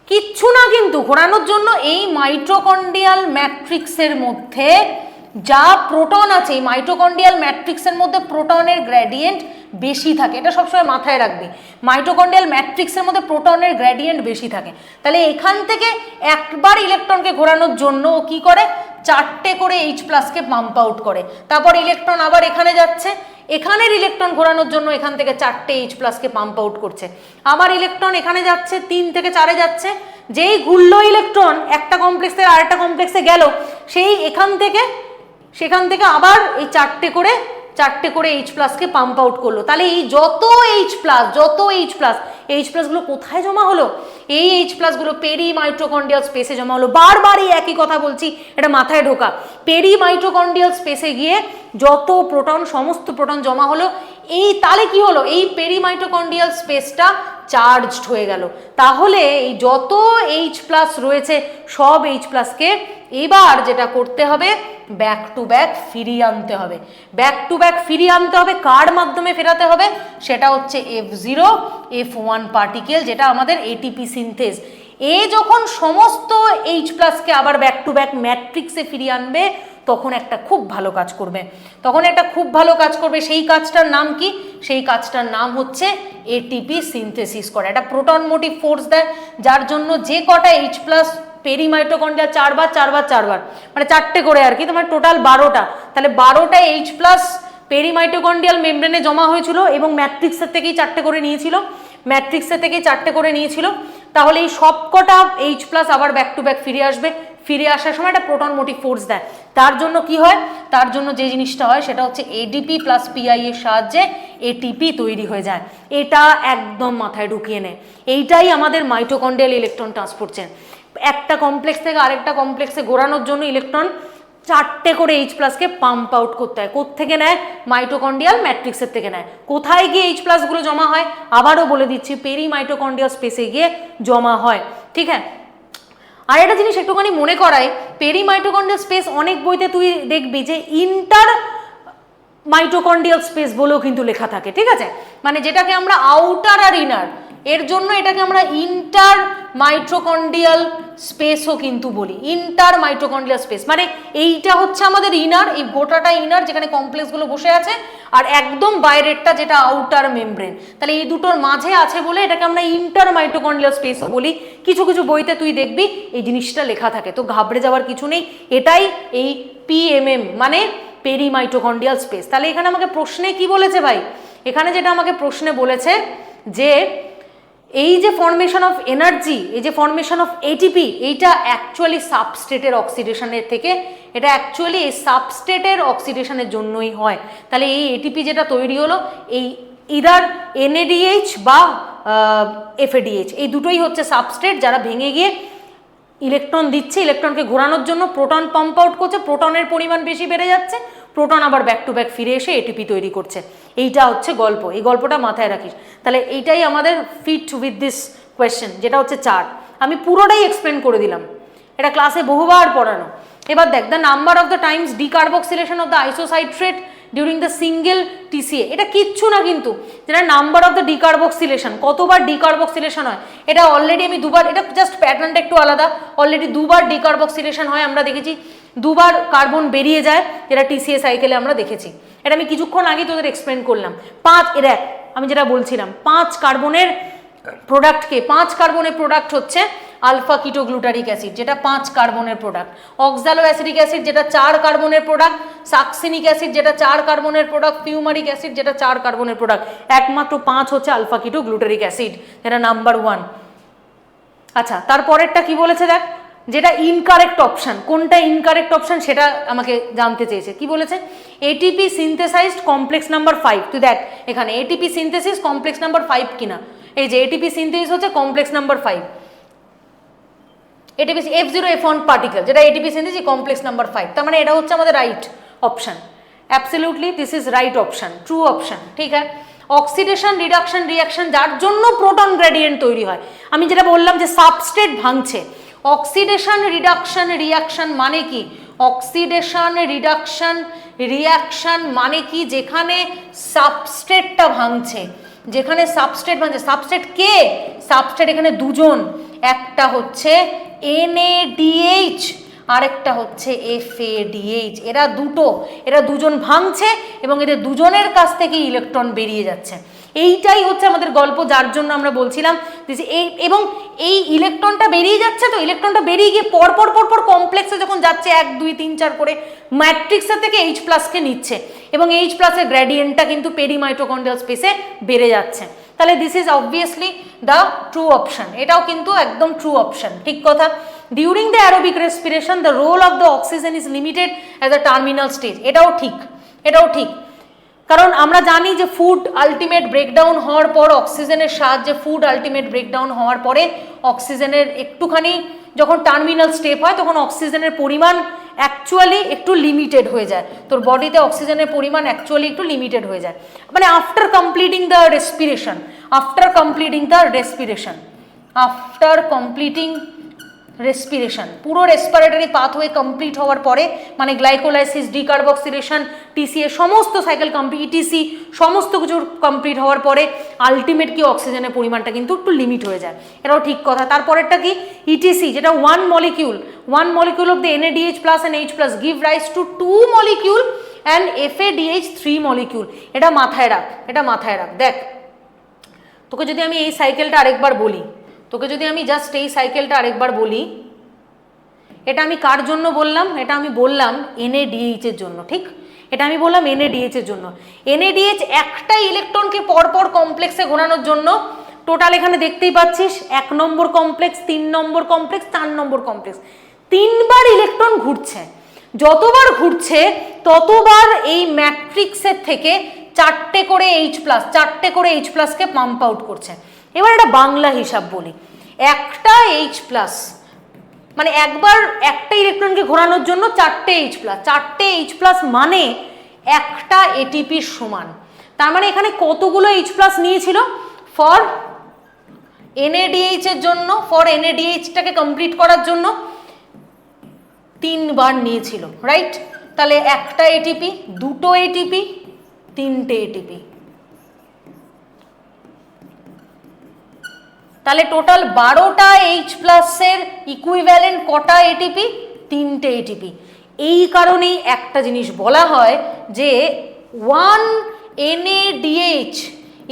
কিচ্ছু না, কিন্তু ঘোরানোর জন্য এই মাইটোকন্ড্রিয়াল ম্যাট্রিক্সের মধ্যে যা প্রোটন আছে, এই মাইটোকন্ড্রিয়াল ম্যাট্রিক্সের মধ্যে প্রোটনের গ্রেডিয়েন্ট বেশি থাকে। এটা সবসময় মাথায় রাখবি, মাইটোকন্ড্রিয়াল ম্যাট্রিক্সের মধ্যে প্রোটনের গ্রেডিয়েন্ট বেশি থাকে। তাহলে এখান থেকে একবার ইলেকট্রনকে ঘোরানোর জন্য ও কী করে, 4টে করে H+কে পাম্প আউট করে। তারপর ইলেকট্রন আবার এখানে যাচ্ছে, এখানের ইলেকট্রন ঘোরানোর জন্য এখান থেকে 4টে H+কে পাম্প আউট করছে। আবার ইলেকট্রন এখানে যাচ্ছে, 3 থেকে 4-এ যাচ্ছে। যেই ঘুরলো ইলেকট্রন একটা কমপ্লেক্স থেকে আরেকটা কমপ্লেক্সে গেল, সেই সেখান থেকে আবার এই 4টে করে H+কে পাম্প আউট করলো। তাহলে এই যত H+ গুলো কোথায় জমা হলো? এই H+ গুলো পেরি মাইটোকন্ড্রিয়াল স্পেসে জমা হলো। বারবার এই একই কথা বলছি, এটা মাথায় ঢোকা। পেরি মাইটোকন্ড্রিয়াল স্পেসে গিয়ে যত প্রোটন, সমস্ত প্রোটন জমা হলো। এই তাহলে কি হলো, এই পেরি মাইটোকন্ড্রিয়াল স্পেসটা চার্জড হয়ে গেল। তাহলে এই যত H+ রয়েছে সব H+কে এবার যেটা করতে হবে, ব্যাক টু ব্যাক ফিরিয়ে আনতে হবে। ব্যাক টু ব্যাক ফিরিয়ে আনতে হবে, কার মাধ্যমে ফেরাতে হবে? সেটা হচ্ছে F0F1 পার্টিকেল, যেটা আমাদের এটিপি সিনথেস। এ যখন সমস্ত H+কে আবার ব্যাক টু ব্যাক ম্যাট্রিক্সে ফিরিয়ে আনবে, তখন একটা খুব ভালো কাজ করবে, সেই কাজটার নাম কি? সেই কাজটার নাম হচ্ছে এটিপি সিনথেসিস করা। এটা প্রোটন মোটিভ ফোর্স দেয়, যার জন্য যে কটা H+ পেরি মাইটোকন্ড্রিয়া 4 বার 4 বার 4 বার, মানে 4টে করে আর কি, তোমার টোটাল 12টা। তাহলে 12টা H প্লাস পেরি মাইটোকন্ড্রিয়াল মেমব্রেনে জমা হয়েছিল এবং ম্যাট্রিক্সের থেকেই 4টে করে নিয়েছিল, ম্যাট্রিক্সের থেকেই 4টে করে নিয়েছিল। তাহলে এই সবকটা H প্লাস আবার ব্যাক টু ব্যাক ফিরে আসবে, ফিরে আসার সময় একটা প্রোটন মোটিভ ফোর্স দেয়। তার জন্য কি হয়, তার জন্য যে জিনিসটা হয় সেটা হচ্ছে এডিপি প্লাস পিআই এর সাহায্যে এটিপি তৈরি হয়ে যায়। এটা একদম মাথায় ঢুকিয়ে নেয়, এইটাই আমাদের মাইটোকন্ড্রিয়াল ইলেকট্রন ট্রান্সপোর্ট চেন। একটা কমপ্লেক্স থেকে আরেকটা কমপ্লেক্সে ঘোরানোর জন্য ইলেকট্রন 4টে করে H প্লাসকে পাম্প আউট করতে হয়। কোত্থেকে নেয়? মাইটোকন্ড্রিয়াল ম্যাট্রিক্সের থেকে নেয়। কোথায় গিয়ে H প্লাসগুলো জমা হয়? আবারও বলে দিচ্ছি, পেরি মাইটোকন্ড্রিয়াল স্পেসে গিয়ে জমা হয়। ঠিক আছে, আর একটা জিনিস একটুখানি মনে করায়, পেরি মাইটোকন্ড্রিয়াল স্পেস অনেক বইতে তুই দেখবি যে ইন্টার মাইটোকন্ড্রিয়াল স্পেস বলেও কিন্তু লেখা থাকে। ঠিক আছে, মানে যেটাকে আমরা আউটার আর ইনার, এর জন্য এটাকে আমরা ইন্টার মাইটোকন্ড্রিয়াল স্পেসও কিন্তু বলি। ইন্টার মাইটোকন্ড্রিয়াল স্পেস মানে এইটা হচ্ছে আমাদের ইনার, এই গোটাটা ইনার যেখানে কমপ্লেক্সগুলো বসে আছে, আর একদম বাইরেরটা যেটা আউটার মেমব্রেন। তাহলে এই দুটোর মাঝে আছে বলে এটাকে আমরা ইন্টার মাইটোকন্ড্রিয়াল স্পেসও বলি। কিছু কিছু বইতে তুই দেখবি এই জিনিসটা লেখা থাকে, তো ঘাবড়ে যাওয়ার কিছু নেই। এটাই এই পিএমএম মানে পেরি মাইটোকন্ড্রিয়াল স্পেস। তাহলে এখানে আমাকে প্রশ্নে কি বলেছে ভাই, এখানে যেটা আমাকে প্রশ্নে বলেছে যে এই যে ফর্মেশন অফ এনার্জি, এই যে ফর্মেশন অফ এটিপি, এইটা অ্যাকচুয়ালি সাবস্টেটের অক্সিডেশনের থেকে, এটা অ্যাকচুয়ালি এই সাবস্টেটের অক্সিডেশনের জন্যই হয়। তাহলে এই এটিপি যেটা তৈরি হলো, এই ইদার এনএডিএইচ বা এফএডিএইচ, এই দুটোই হচ্ছে সাবস্টেট যারা ভেঙে গিয়ে ইলেকট্রন দিচ্ছে, ইলেকট্রনকে ঘোরানোর জন্য প্রোটন পাম্প আউট করছে, প্রোটনের পরিমাণ বেশি বেড়ে যাচ্ছে, প্রোটন আবার ব্যাক টু ব্যাক ফিরে এসে এটিপি তৈরি করছে। এইটা হচ্ছে গল্প, এই গল্পটা মাথায় রাখিস। তাহলে এইটাই আমাদের ফিট উইথ দিস কোয়েশ্চেন, যেটা হচ্ছে 4। আমি পুরোটাই এক্সপ্লেন করে দিলাম, এটা ক্লাসে বহুবার পড়ানো। এবার দেখ, the number of the Times decarboxylation of the আইসোসাইট্রেট during the single TCA, এটা কিচ্ছু না কিন্তু, যেটা নাম্বার অফ দ্য ডিকার্বক্সিলেশন, কতবার ডিকার্বক্সিলেশন হয়, এটা অলরেডি আমি দুবার, এটা জাস্ট প্যাটার্নটা একটু আলাদা, অলরেডি দুবার ডিকার্বক্সিলেশন হয় আমরা দেখেছি, দুবার কার্বন বেরিয়ে যায়, যেটা টিসিএ সাইকেলে আমরা দেখেছি। এটা আমি কিছুক্ষণ আগে তোদের এক্সপ্লেন করলাম। 5 এরা আমি যেটা বলছিলাম, 5 কার্বনের প্রোডাক্টকে, 5 কার্বনের প্রোডাক্ট হচ্ছে আলফা কিটোগ্লুটারিক অ্যাসিড, যেটা 5 কার্বনের প্রোডাক্ট, অক্সালো অ্যাসিডিক অ্যাসিড যেটা 4 কার্বনের প্রোডাক্ট, সাকসিনিক অ্যাসিড যেটা 4 কার্বনের প্রোডাক্ট, ফিউমারিক অ্যাসিড যেটা 4 কার্বনের প্রোডাক্ট, একমাত্র 5 হচ্ছে আলফা কিটোগ্লুটারিক অ্যাসিড, যেটা নাম্বার 1। আচ্ছা, তারপরেরটা কি বলেছে দেখ, যেটা ইনকারেক্ট অপশন, কোনটা ইনকারেক্ট অপশন সেটা আমাকে জানতে চেয়েছে। কি বলেছে? ATP synthesised complex number 5। তুই দেখ এখানে এটিপি সিনথেসিস কমপ্লেক্স নাম্বার 5 কিনা, এই যে এটিপি সিনথেসিস হচ্ছে complex number 5, ATP F0F1 particle, যেটা এটিপি সিনথেসিস কমপ্লেক্স নাম্বার 5, তার মানে এটা হচ্ছে আমাদের right option. Absolutely this is right option, true option. ঠিক আছে, অক্সিডেশন রিডাকশন রিয়াকশন যার জন্য প্রোটন গ্রেডিয়েন্ট তৈরি হয়, আমি যেটা বললাম যে সাবস্টেট ভাঙছে, অক্সিডেশন রিডাকশন রিয়াকশন মানে কি, অক্সিডেশন রিডাকশন রিয়াকশন মানে কি, যেখানে সাবস্টেটটা ভাঙছে, যেখানে সাবস্টেট ভাঙছে। সাবস্টেট কে? সাবস্টেট এখানে দুজন, একটা হচ্ছে NADH আরেকটা হচ্ছে FADH, এরা দুজন ভাঙছে এবং এদের দুজনের কাছ থেকে ইলেকট্রন বেরিয়ে যাচ্ছে। এইটাই হচ্ছে আমাদের গল্প, যার জন্য আমরা বলছিলাম যে এবং এই ইলেকট্রনটা বেরিয়ে যাচ্ছে, তো ইলেকট্রনটা বেরিয়ে গিয়ে পরপর কমপ্লেক্সে যখন যাচ্ছে 1 2 3 4 করে ম্যাট্রিক্সের থেকে H প্লাসকে নিচ্ছে এবং H প্লাসের গ্রেডিয়েন্টটা কিন্তু পেরি মাইটোকন্ড্রিয়াল স্পেসে বেড়ে যাচ্ছে। তাহলে this is obviously the true option, এটাও কিন্তু একদম ট্রু অপশন, ঠিক কথা। During the aerobic respiration the role of the oxygen is limited as a terminal stage, এটাও ঠিক, কারণ আমরা জানি যে ফুড আলটিমেট ব্রেকডাউন হওয়ার পর, অক্সিজেনের সাহায্যে ফুড আলটিমেট ব্রেকডাউন হওয়ার পরে অক্সিজেনের একটুখানি যখন টার্মিনাল স্টেপ হয় তখন অক্সিজেনের পরিমাণ অ্যাকচুয়ালি একটু লিমিটেড হয়ে যায়, তোর বডিতে অক্সিজেনের পরিমাণ অ্যাকচুয়ালি একটু লিমিটেড হয়ে যায়, মানে আফটার কমপ্লিটিং দ্য রেসপিরেশন, পুরো রেসপিরেটরি পাথওয়ে কমপ্লিট হওয়ার পরে, মানে গ্লাইকোলাইসিস, ডিকার্বক্সিলেশন, টিসিএ সমস্ত সাইকেল কমপ্লিট, ইটিসি সমস্ত কিছু কমপ্লিট হওয়ার পরে আলটিমেট কি অক্সিজেনের পরিমাণটা কিন্তু একটু লিমিট হয়ে যায়, এটাও ঠিক কথা। তারপরেরটা কি? ইটিসি, যেটা one molecule of the NADH plus and H plus give rise to 2 molecule and FADH 3 molecule. এটা মাথায় রাখ। দেখ, তোকে যদি আমি এই সাইকেলটা আরেকবার বলি, এটা আমি কার জন্য বললাম? এটা আমি বললাম NADH এর জন্য, ঠিক? এটা আমি বললাম NADH এর জন্য। NADH একটা ইলেকট্রনকে পরপর কমপ্লেক্সে ঘোরানোর জন্য টোটাল এখানে দেখতেই পাচ্ছিস 1 নম্বর কমপ্লেক্স, 3 নম্বর কমপ্লেক্স, 4 নম্বর কমপ্লেক্স, 3বার ইলেকট্রন ঘুরছে। যতবার ঘুরছে ততবার এই ম্যাট্রিক্সের থেকে 4টে করে H+ কে পাম্প আউট করছে। এবার এটা বাংলা হিসাব বলি, একটা H+, মানে একবার একটা ইলেকট্রনকে ঘোরানোর জন্য 4টে H+ মানে একটা এটিপির সমান। তার মানে এখানে কতগুলো H+ নিয়েছিল ফর NADH এর জন্য, ফর NADH-টাকে কমপ্লিট করার জন্য 3বার নিয়েছিল, রাইট? তাহলে একটা এটিপি, দুটো এটিপি, 3টে এটিপি, তাহলে টোটাল 12টা H+ এর ইকুইভ্যালেন্ট কটা এটিপি? 3টে এটিপি। এই কারণেই একটা জিনিস বলা হয় যে 1 NADH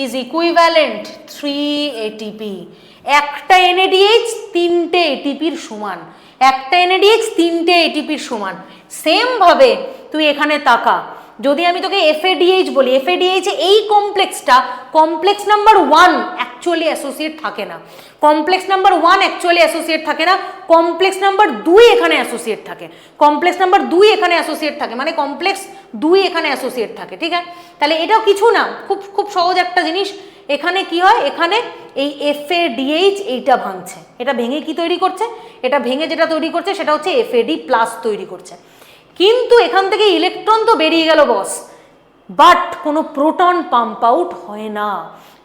ইজ ইকুইভ্যালেন্ট 3 ATP। একটা NADH 3টে এটিপির সমান, একটা NADH 3টে এটিপির সমান। সেম ভাবে তুই এখানে তাকা, যদি আমি তোকে FADH বলি, FADH এই কমপ্লেক্সটা কমপ্লেক্স নাম্বার 1 অ্যাকচুয়ালি অ্যাসোসিয়েট থাকে না, কমপ্লেক্স নাম্বার 1 অ্যাকচুয়ালি অ্যাসোসিয়েট থাকে না, কমপ্লেক্স নাম্বার 2 এখানে অ্যাসোসিয়েট থাকে, কমপ্লেক্স নাম্বার 2 এখানে অ্যাসোসিয়েট থাকে, মানে কমপ্লেক্স 2 এখানে অ্যাসোসিয়েট থাকে, ঠিক আছে? তাহলে এটাও কিছু না, খুব খুব সহজ একটা জিনিস। এখানে কি হয়, এখানে এই FADH এইটা ভাঙছে, এটা ভেঙে কি তৈরি করছে? এটা ভেঙে যেটা তৈরি করছে সেটা হচ্ছে FAD+ তৈরি করছে। কিন্তু এখান থেকে ইলেকট্রন তো বেরিয়ে গেল বস, বাট কোনো প্রোটন পাম্প আউট হয় না,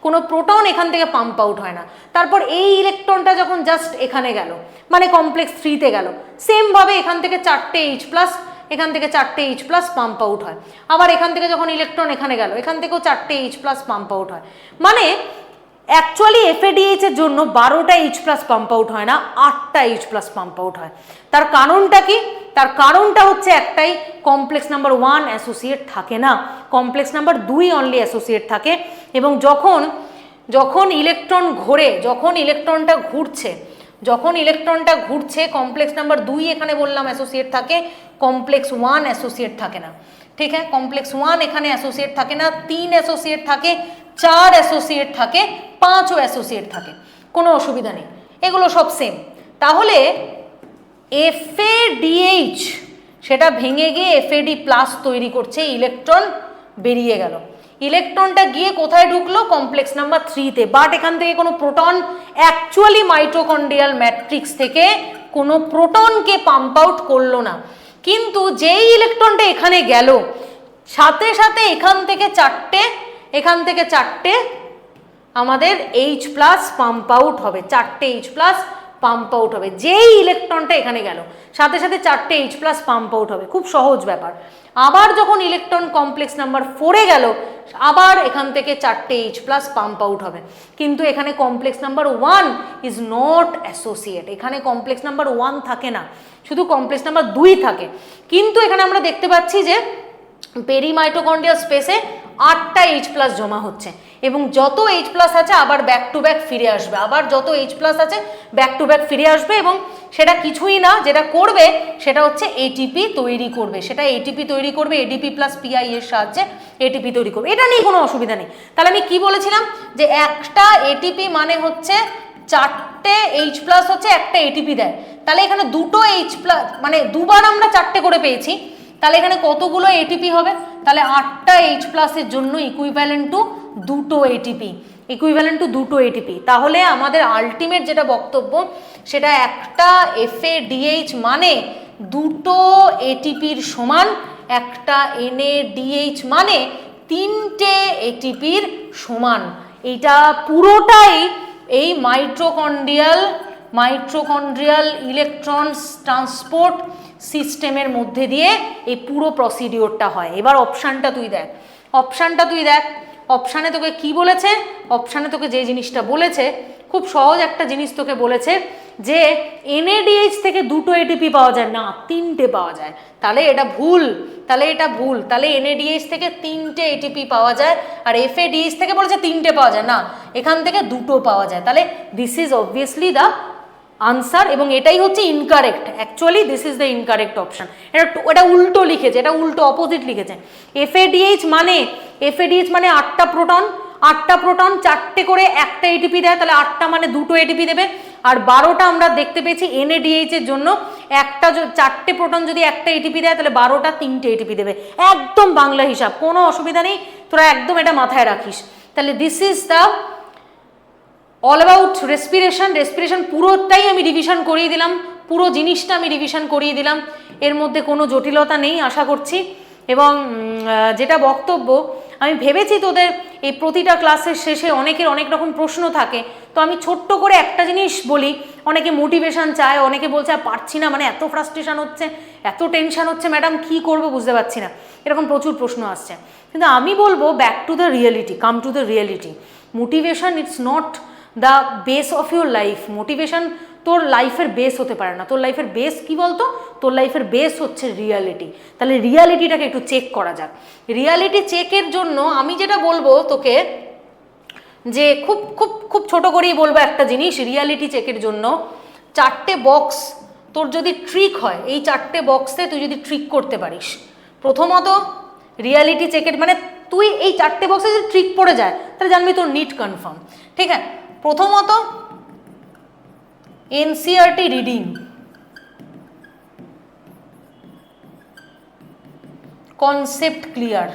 কোনো প্রোটন এখান থেকে পাম্প আউট হয় না। তারপর এই ইলেকট্রনটা যখন জাস্ট এখানে গেল, মানে কমপ্লেক্স 3-তে গেল, সেমভাবে এখান থেকে 4টে H+, এখান থেকে 4টে H+ পাম্প আউট হয়। আবার এখান থেকে যখন ইলেকট্রন এখানে গেল, এখান থেকেও 4টে H+ পাম্প আউট হয়। মানে অ্যাকচুয়ালি FADH এর জন্য 12টা H+ পাম্প আউট হয় না, 8টা H+ পাম্প আউট হয়। তার কারণটা কি? তার কারণটা হচ্ছে একটাই, কমপ্লেক্স নাম্বার 1 অ্যাসোসিয়েট থাকে না, কমপ্লেক্স নাম্বার 2 অনলি অ্যাসোসিয়েট থাকে। এবং যখন ইলেকট্রন ঘোরে, যখন ইলেকট্রনটা ঘুরছে কমপ্লেক্স নাম্বার 2 এখানে বললাম অ্যাসোসিয়েট থাকে, কমপ্লেক্স 1 অ্যাসোসিয়েট থাকে না, ঠিক আছে? কমপ্লেক্স 1 এখানে অ্যাসোসিয়েট থাকে না, 3 অ্যাসোসিয়েট থাকে, 4 অ্যাসোসিয়েট থাকে, 5ও অ্যাসোসিয়েট থাকে, কোনো অসুবিধা নেই, এগুলো সব সেম। তাহলে FADH সেটা ভেঙে গিয়ে FAD+ তৈরি করছে, ইলেকট্রন বেরিয়ে গেল, ইলেকট্রনটা গিয়ে কোথায় ঢুকলো? Complex number 3-তে। বাট এখান থেকে কোনো প্রোটন অ্যাকচুয়ালি মাইটোকন্ড্রিয়াল ম্যাট্রিক্স থেকে কোনো প্রোটনকে পাম্প আউট করলো না। কিন্তু যেই ইলেকট্রনটা এখানে গেল, সাথে সাথে এখান থেকে 4টে আমাদের H+ পাম্প আউট হবে, 4টে H+ পাম্প আউট হবে। যেই ইলেকট্রনটা এখানে গেল, সাথে সাথে 4টে H+ পাম্প আউট হবে, খুব সহজ ব্যাপার। আবার যখন ইলেকট্রন কমপ্লেক্স নাম্বার 4-এ গেল, আবার এখান থেকে 4টে H+ পাম্প আউট হবে। কিন্তু এখানে complex number 1 is not associate, এখানে কমপ্লেক্স নাম্বার 1 থাকে না, শুধু কমপ্লেক্স নাম্বার 2 থাকে। কিন্তু এখানে আমরা দেখতে পাচ্ছি যে পেরিমাইটোকন্ড্রিয়াল স্পেসে 8টা H+ জমা হচ্ছে, এবং যত H+ আছে আবার ব্যাক টু ব্যাক ফিরে আসবে, আবার যত H+ আছে ব্যাক টু ব্যাক ফিরে আসবে, এবং সেটা কিছুই না, যেটা করবে সেটা হচ্ছে ATP তৈরি করবে, সেটা ATP তৈরি করবে, ADP+PI এর সাহায্যে ATP তৈরি করবে, এটা নিয়ে কোনো অসুবিধা নেই। তাহলে আমি কি বলেছিলাম যে একটা ATP মানে হচ্ছে 4টে H+ হচ্ছে একটা ATP দেয়। তাহলে এখানে দুটো H+, মানে দুবার আমরা 4টে করে পেয়েছি, তাহলে এখানে কতগুলো ATP হবে? তাহলে 8টা H+ এর জন্য ইকুইভ্যালেন্ট টু 2টো ATP, ইকুইভ্যালেন্ট টু 2টো ATP। তাহলে আমাদের আলটিমেট যেটা বক্তব্য সেটা একটা FADH মানে 2টো ATPর সমান, একটা NADH মানে 3টে ATPর সমান। এইটা পুরোটাই এই মাইটোকন্ড্রিয়াল ইলেকট্রন ট্রান্সপোর্ট সিস্টেমের মধ্যে দিয়ে এই পুরো প্রসিডিওরটা হয়। এবার অপশানটা তুই দেখ, অপশানে তোকে কি বলেছে? অপশানে তোকে যে জিনিসটা বলেছে, খুব সহজ একটা জিনিস তোকে বলেছে যে NADH থেকে 2টো ATP পাওয়া যায় না, 3টে পাওয়া যায়। তাহলে এটা ভুল, তাহলে NADH থেকে 3টে ATP পাওয়া যায়, আর FADH থেকে বলেছে 3টে পাওয়া যায় না, এখান থেকে 2টো পাওয়া যায়। তাহলে this is obviously the answer, এবং এটাই হচ্ছে incorrect. Actually this is the incorrect option. এটা উল্টো লিখেছে, এটা উল্টো অপোজিট লিখেছে। FADH মানে 8টা প্রোটন, 4টে করে একটা এটিপি দেয়, তাহলে 8টা মানে 2টো এটিপি দেবে। আর 12টা আমরা দেখতে পেয়েছি NADH এর জন্য 4টে প্রোটন যদি একটা এটিপি দেয় তাহলে 12টা 3টে এটিপি দেবে। একদম বাংলা হিসাব, কোনো অসুবিধা নেই, তোরা একদম এটা মাথায় রাখিস। তাহলে this is the all about respiration পুরোটাই আমি রিভিশন করিয়ে দিলাম, পুরো জিনিসটা আমি রিভিশন করিয়ে দিলাম, এর মধ্যে কোনো জটিলতা নেই আশা করছি। এবং যেটা বক্তব্য, আমি ভেবেছি তোদের এই প্রতিটা ক্লাসের শেষে অনেকের অনেক রকম প্রশ্ন থাকে, তো আমি ছোট্ট করে একটা জিনিস বলি। অনেকে মোটিভেশন চায়, অনেকে বলছে আর পারছি না, মানে এত ফ্রাস্ট্রেশন হচ্ছে, এত টেনশন হচ্ছে ম্যাডাম, কি করব বুঝতে পারছি না, এরকম প্রচুর প্রশ্ন আসছে। কিন্তু আমি বলবো back to the reality, come to the reality. Motivation it's not the base of your life. Motivation তোর লাইফের বেস হতে পারে না। তোর লাইফের বেস কি বলতো? তোর লাইফের বেস হচ্ছে রিয়ালিটি। তাহলে রিয়ালিটিটাকে একটু চেক করা যাক। রিয়ালিটি চেকের জন্য আমি যেটা বলবো তোকে, যে খুব খুব খুব ছোট করেই বলবো একটা জিনিস, রিয়ালিটি চেকের জন্য 4টে বক্স তোর যদি ট্রিক হয়, এই 4টে বক্সে তুই যদি ট্রিক করতে পারিস, প্রথমত রিয়ালিটি চেকের মানে তুই এই 4টে বক্সে যদি ট্রিক পড়ে যায় তাহলে জানবি তোর নিট কনফার্ম। ঠিক আছে, প্রথমত NCERT reading, concept clear,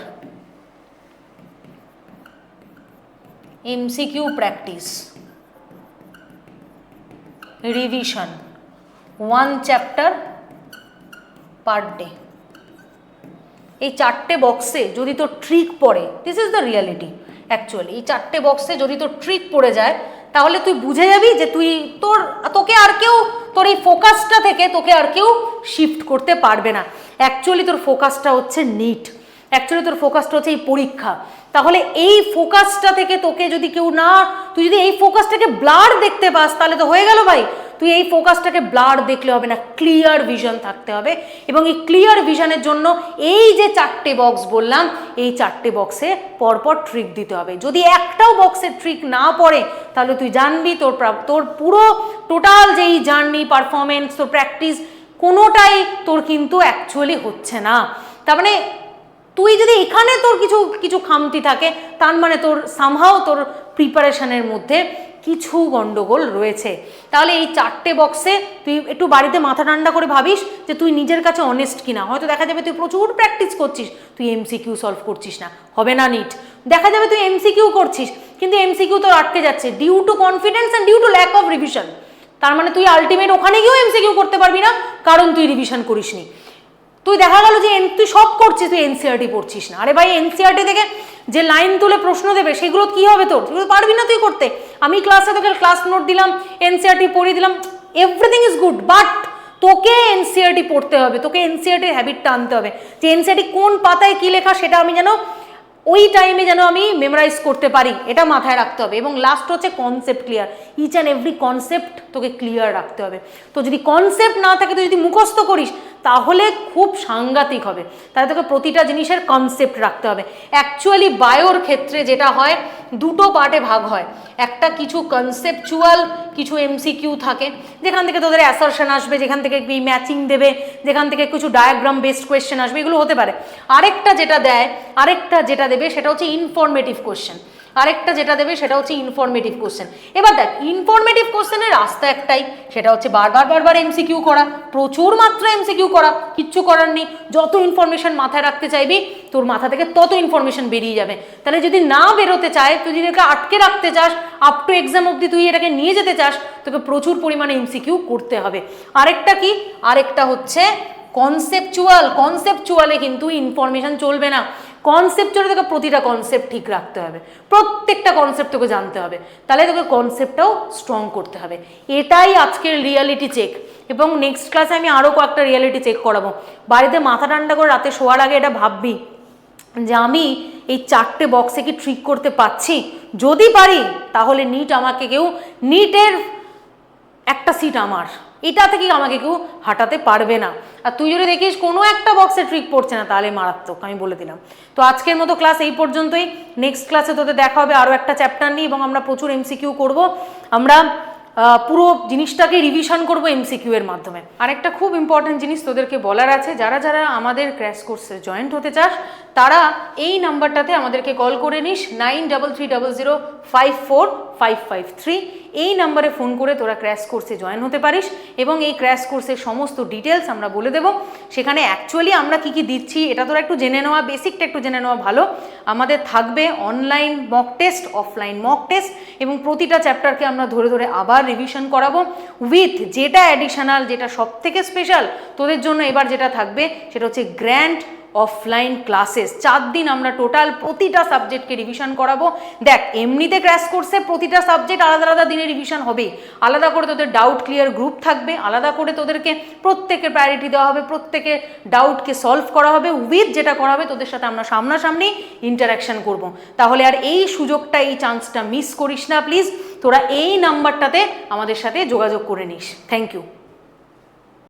MCQ practice, revision, 1 chapter per day. এই 4টে বক্সে যদি তোর ট্রিক পড়ে, this is the reality actually, এই 4টে বক্সে যদি তোর ট্রিক পড়ে যায় তাহলে তুই বুঝে যাবি যে তোকে আর কেউ তোর এই ফোকাসটা থেকে তোকে আর কেউ শিফট করতে পারবে না। অ্যাকচুয়ালি তোর ফোকাসটা হচ্ছে নিট, অ্যাকচুয়ালি তোর ফোকাসটা হচ্ছে এই পরীক্ষা। তাহলে এই ফোকাসটা থেকে তোকে যদি কেউ না, তুই যদি এই ফোকাসটাকে ব্লার দেখতে পাস তাহলে তো হয়ে গেল ভাই। তুই এই ফোকাসটাকে ব্লার দেখলে হবে না, ক্লিয়ার ভিশন থাকতে হবে। এবং এই ক্লিয়ার ভিশনের জন্য এই যে 4টে বক্স বললাম, এই 4টে বক্সে পরপর ট্রিক দিতে হবে। যদি একটাও বক্সে ট্রিক না পড়ে তাহলে তুই জানবি তোর পুরো টোটাল যেই জার্নি, পারফরমেন্স, তোর প্র্যাকটিস কোনোটাই তোর কিন্তু অ্যাকচুয়ালি হচ্ছে না। তার মানে তুই যদি এখানে তোর কিছু খামতি থাকে, তার মানে তোর সামহাও তোর প্রিপারেশনের মধ্যে কিছু গন্ডগোল রয়েছে। তাহলে এই 4টে বক্সে তুই একটু বাড়িতে মাথা ঠান্ডা করে ভাবিস যে তুই নিজের কাছে অনেস্ট কিনা। হয়তো দেখা যাবে তুই প্রচুর প্র্যাকটিস করছিস, তুই MCQ সলভ করছিস না, হবে না নিট। দেখা যাবে তুই MCQ করছিস কিন্তু MCQ তোর আটকে যাচ্ছে due to confidence and due to lack of revision. তার মানে তুই আলটিমেট ওখানে গিয়েও MCQ করতে পারবি না, কারণ তুই রিভিশন করিসনি। তুই দেখা গেল যে তুই সব করছিস, তুই NCERT পড়ছিস না। আরে ভাই, NCERT থেকে যে লাইন তুলে প্রশ্ন দেবে সেগুলো কি হবে তোর? সেগুলো পারবি না তুই করতে। আমি ক্লাসে তোকে ক্লাস নোট দিলাম, NCERT পড়িয়ে দিলাম, এভরিথিং ইজ গুড, বাট তোকে NCERT পড়তে হবে, তোকে NCERT হ্যাবিটটা আনতে হবে যে NCERT কোন পাতায় কি লেখা সেটা আমি যেন ওই টাইমে যেন আমি মেমোরাইজ করতে পারি, এটা মাথায় রাখতে হবে। এবং লাস্ট হচ্ছে concept clear, each and every concept তোকে ক্লিয়ার রাখতে হবে। তো যদি কনসেপ্ট না থাকে, তুই যদি মুখস্থ করিস তাহলে খুব সাংঘাতিক হবে। তাহলে তোকে প্রতিটা জিনিসের কনসেপ্ট রাখতে হবে। অ্যাকচুয়ালি বায়োর ক্ষেত্রে যেটা হয়, দুটো পার্টে ভাগ হয়। একটা কিছু কনসেপচুয়াল, কিছু MCQ থাকে যেখান থেকে তোদের অ্যাসারশন আসবে, যেখান থেকে ম্যাচিং দেবে, যেখান থেকে কিছু ডায়াগ্রাম বেসড কোয়েশ্চেন আসবে, এগুলো হতে পারে। আরেকটা যেটা দেবে সেটা হচ্ছে ইনফরমেটিভ কোয়েশ্চেন। এবার দেখ, ইনফরমেটিভ কোশ্চেনের রাস্তা একটাই, সেটা হচ্ছে বারবার MCQ করা, প্রচুর মাত্রা MCQ করা, কিচ্ছু করার নেই। যত ইনফরমেশন মাথায় রাখতে চাইবি তোর মাথা থেকে তত ইনফরমেশন বেরিয়ে যাবে। তাহলে যদি না বেরোতে চায়, তুই যদি এটাকে আটকে রাখতে চাস, আপ টু এক্সাম অবধি তুই এটাকে নিয়ে যেতে চাস, তোকে প্রচুর পরিমাণে MCQ করতে হবে। আরেকটা হচ্ছে কনসেপচুয়ালে কিন্তু ইনফরমেশন চলবে না। কনসেপ্টুয়ালে তোকে প্রতিটা কনসেপ্ট ঠিক রাখতে হবে, প্রত্যেকটা কনসেপ্ট তোকে জানতে হবে, তাহলে তোকে কনসেপ্টটাও স্ট্রং করতে হবে। এটাই আজকের রিয়ালিটি চেক। এবং নেক্সট ক্লাসে আমি আরও কয়েকটা রিয়ালিটি চেক করাবো। বাড়িতে মাথা ঠান্ডা করে রাতে শোয়ার আগে এটা ভাববি যে আমি এই 4টে বক্সে কি ট্রিক করতে পারছি। যদি পারি তাহলে নিটের একটা সিট আমার, এটা থেকে আমাকে কেউ হাঁটাতে পারবে না। আর তুই যদি দেখিস কোনো একটা বক্সে ট্রিক পড়ছে না, তাহলে মারাত্মক, আমি বলে দিলাম। তো আজকের মতো ক্লাস এই পর্যন্তই। নেক্সট ক্লাসে তোদের দেখা হবে আরও একটা চ্যাপ্টার নিয়ে, এবং আমরা প্রচুর MCQ করব। আমরা পুরো জিনিসটাকে রিভিশন করব এমসিকিউ এর মাধ্যমে। আরেকটা খুব ইম্পর্টেন্ট জিনিস তোদেরকে বলার আছে, যারা যারা আমাদের ক্র্যাশ কোর্সে জয়েন্ট হতে চাস তারা এই নাম্বারটাতে আমাদেরকে কল করে নিস 9330054553। এই নাম্বারে ফোন করে তোরা ক্র্যাশ কোর্সে জয়েন হতে পারিস এবং এই ক্র্যাশ কোর্সের সমস্ত ডিটেলস আমরা বলে দেবো। সেখানে অ্যাকচুয়ালি আমরা কি কি দিচ্ছি এটা তোরা একটু জেনে নেওয়া, বেসিকটা একটু জেনে নেওয়া ভালো। আমাদের থাকবে online mock test, offline mock test এবং প্রতিটা চ্যাপ্টারকে আমরা ধরে ধরে আবার রিভিশন করাবো উইথ যেটা অ্যাডিশনাল, যেটা সব থেকে স্পেশাল তোদের জন্য এবার যেটা থাকবে সেটা হচ্ছে গ্র্যান্ড অফলাইন ক্লাসেস। 4 দিন আমরা টোটাল প্রতিটা সাবজেক্টকে রিভিশন করাবো। দেখ এমনিতে ক্র্যাশ কোর্সে প্রতিটা সাবজেক্ট আলাদা আলাদা দিনে রিভিশন হবেই, আলাদা করে তোদের ডাউট ক্লিয়ার গ্রুপ থাকবে, আলাদা করে তোদেরকে প্রত্যেকের প্রায়োরিটি দেওয়া হবে, প্রত্যেকের ডাউটকে সলভ করা হবে উইথ যেটা করা হবে তোদের সাথে আমরা সামনাসামনি ইন্টারাকশন করব। তাহলে আর এই সুযোগটা, এই চান্সটা মিস করিস না প্লিজ। তোরা এই নাম্বারটাতে আমাদের সাথে যোগাযোগ করে নিস। Thank you.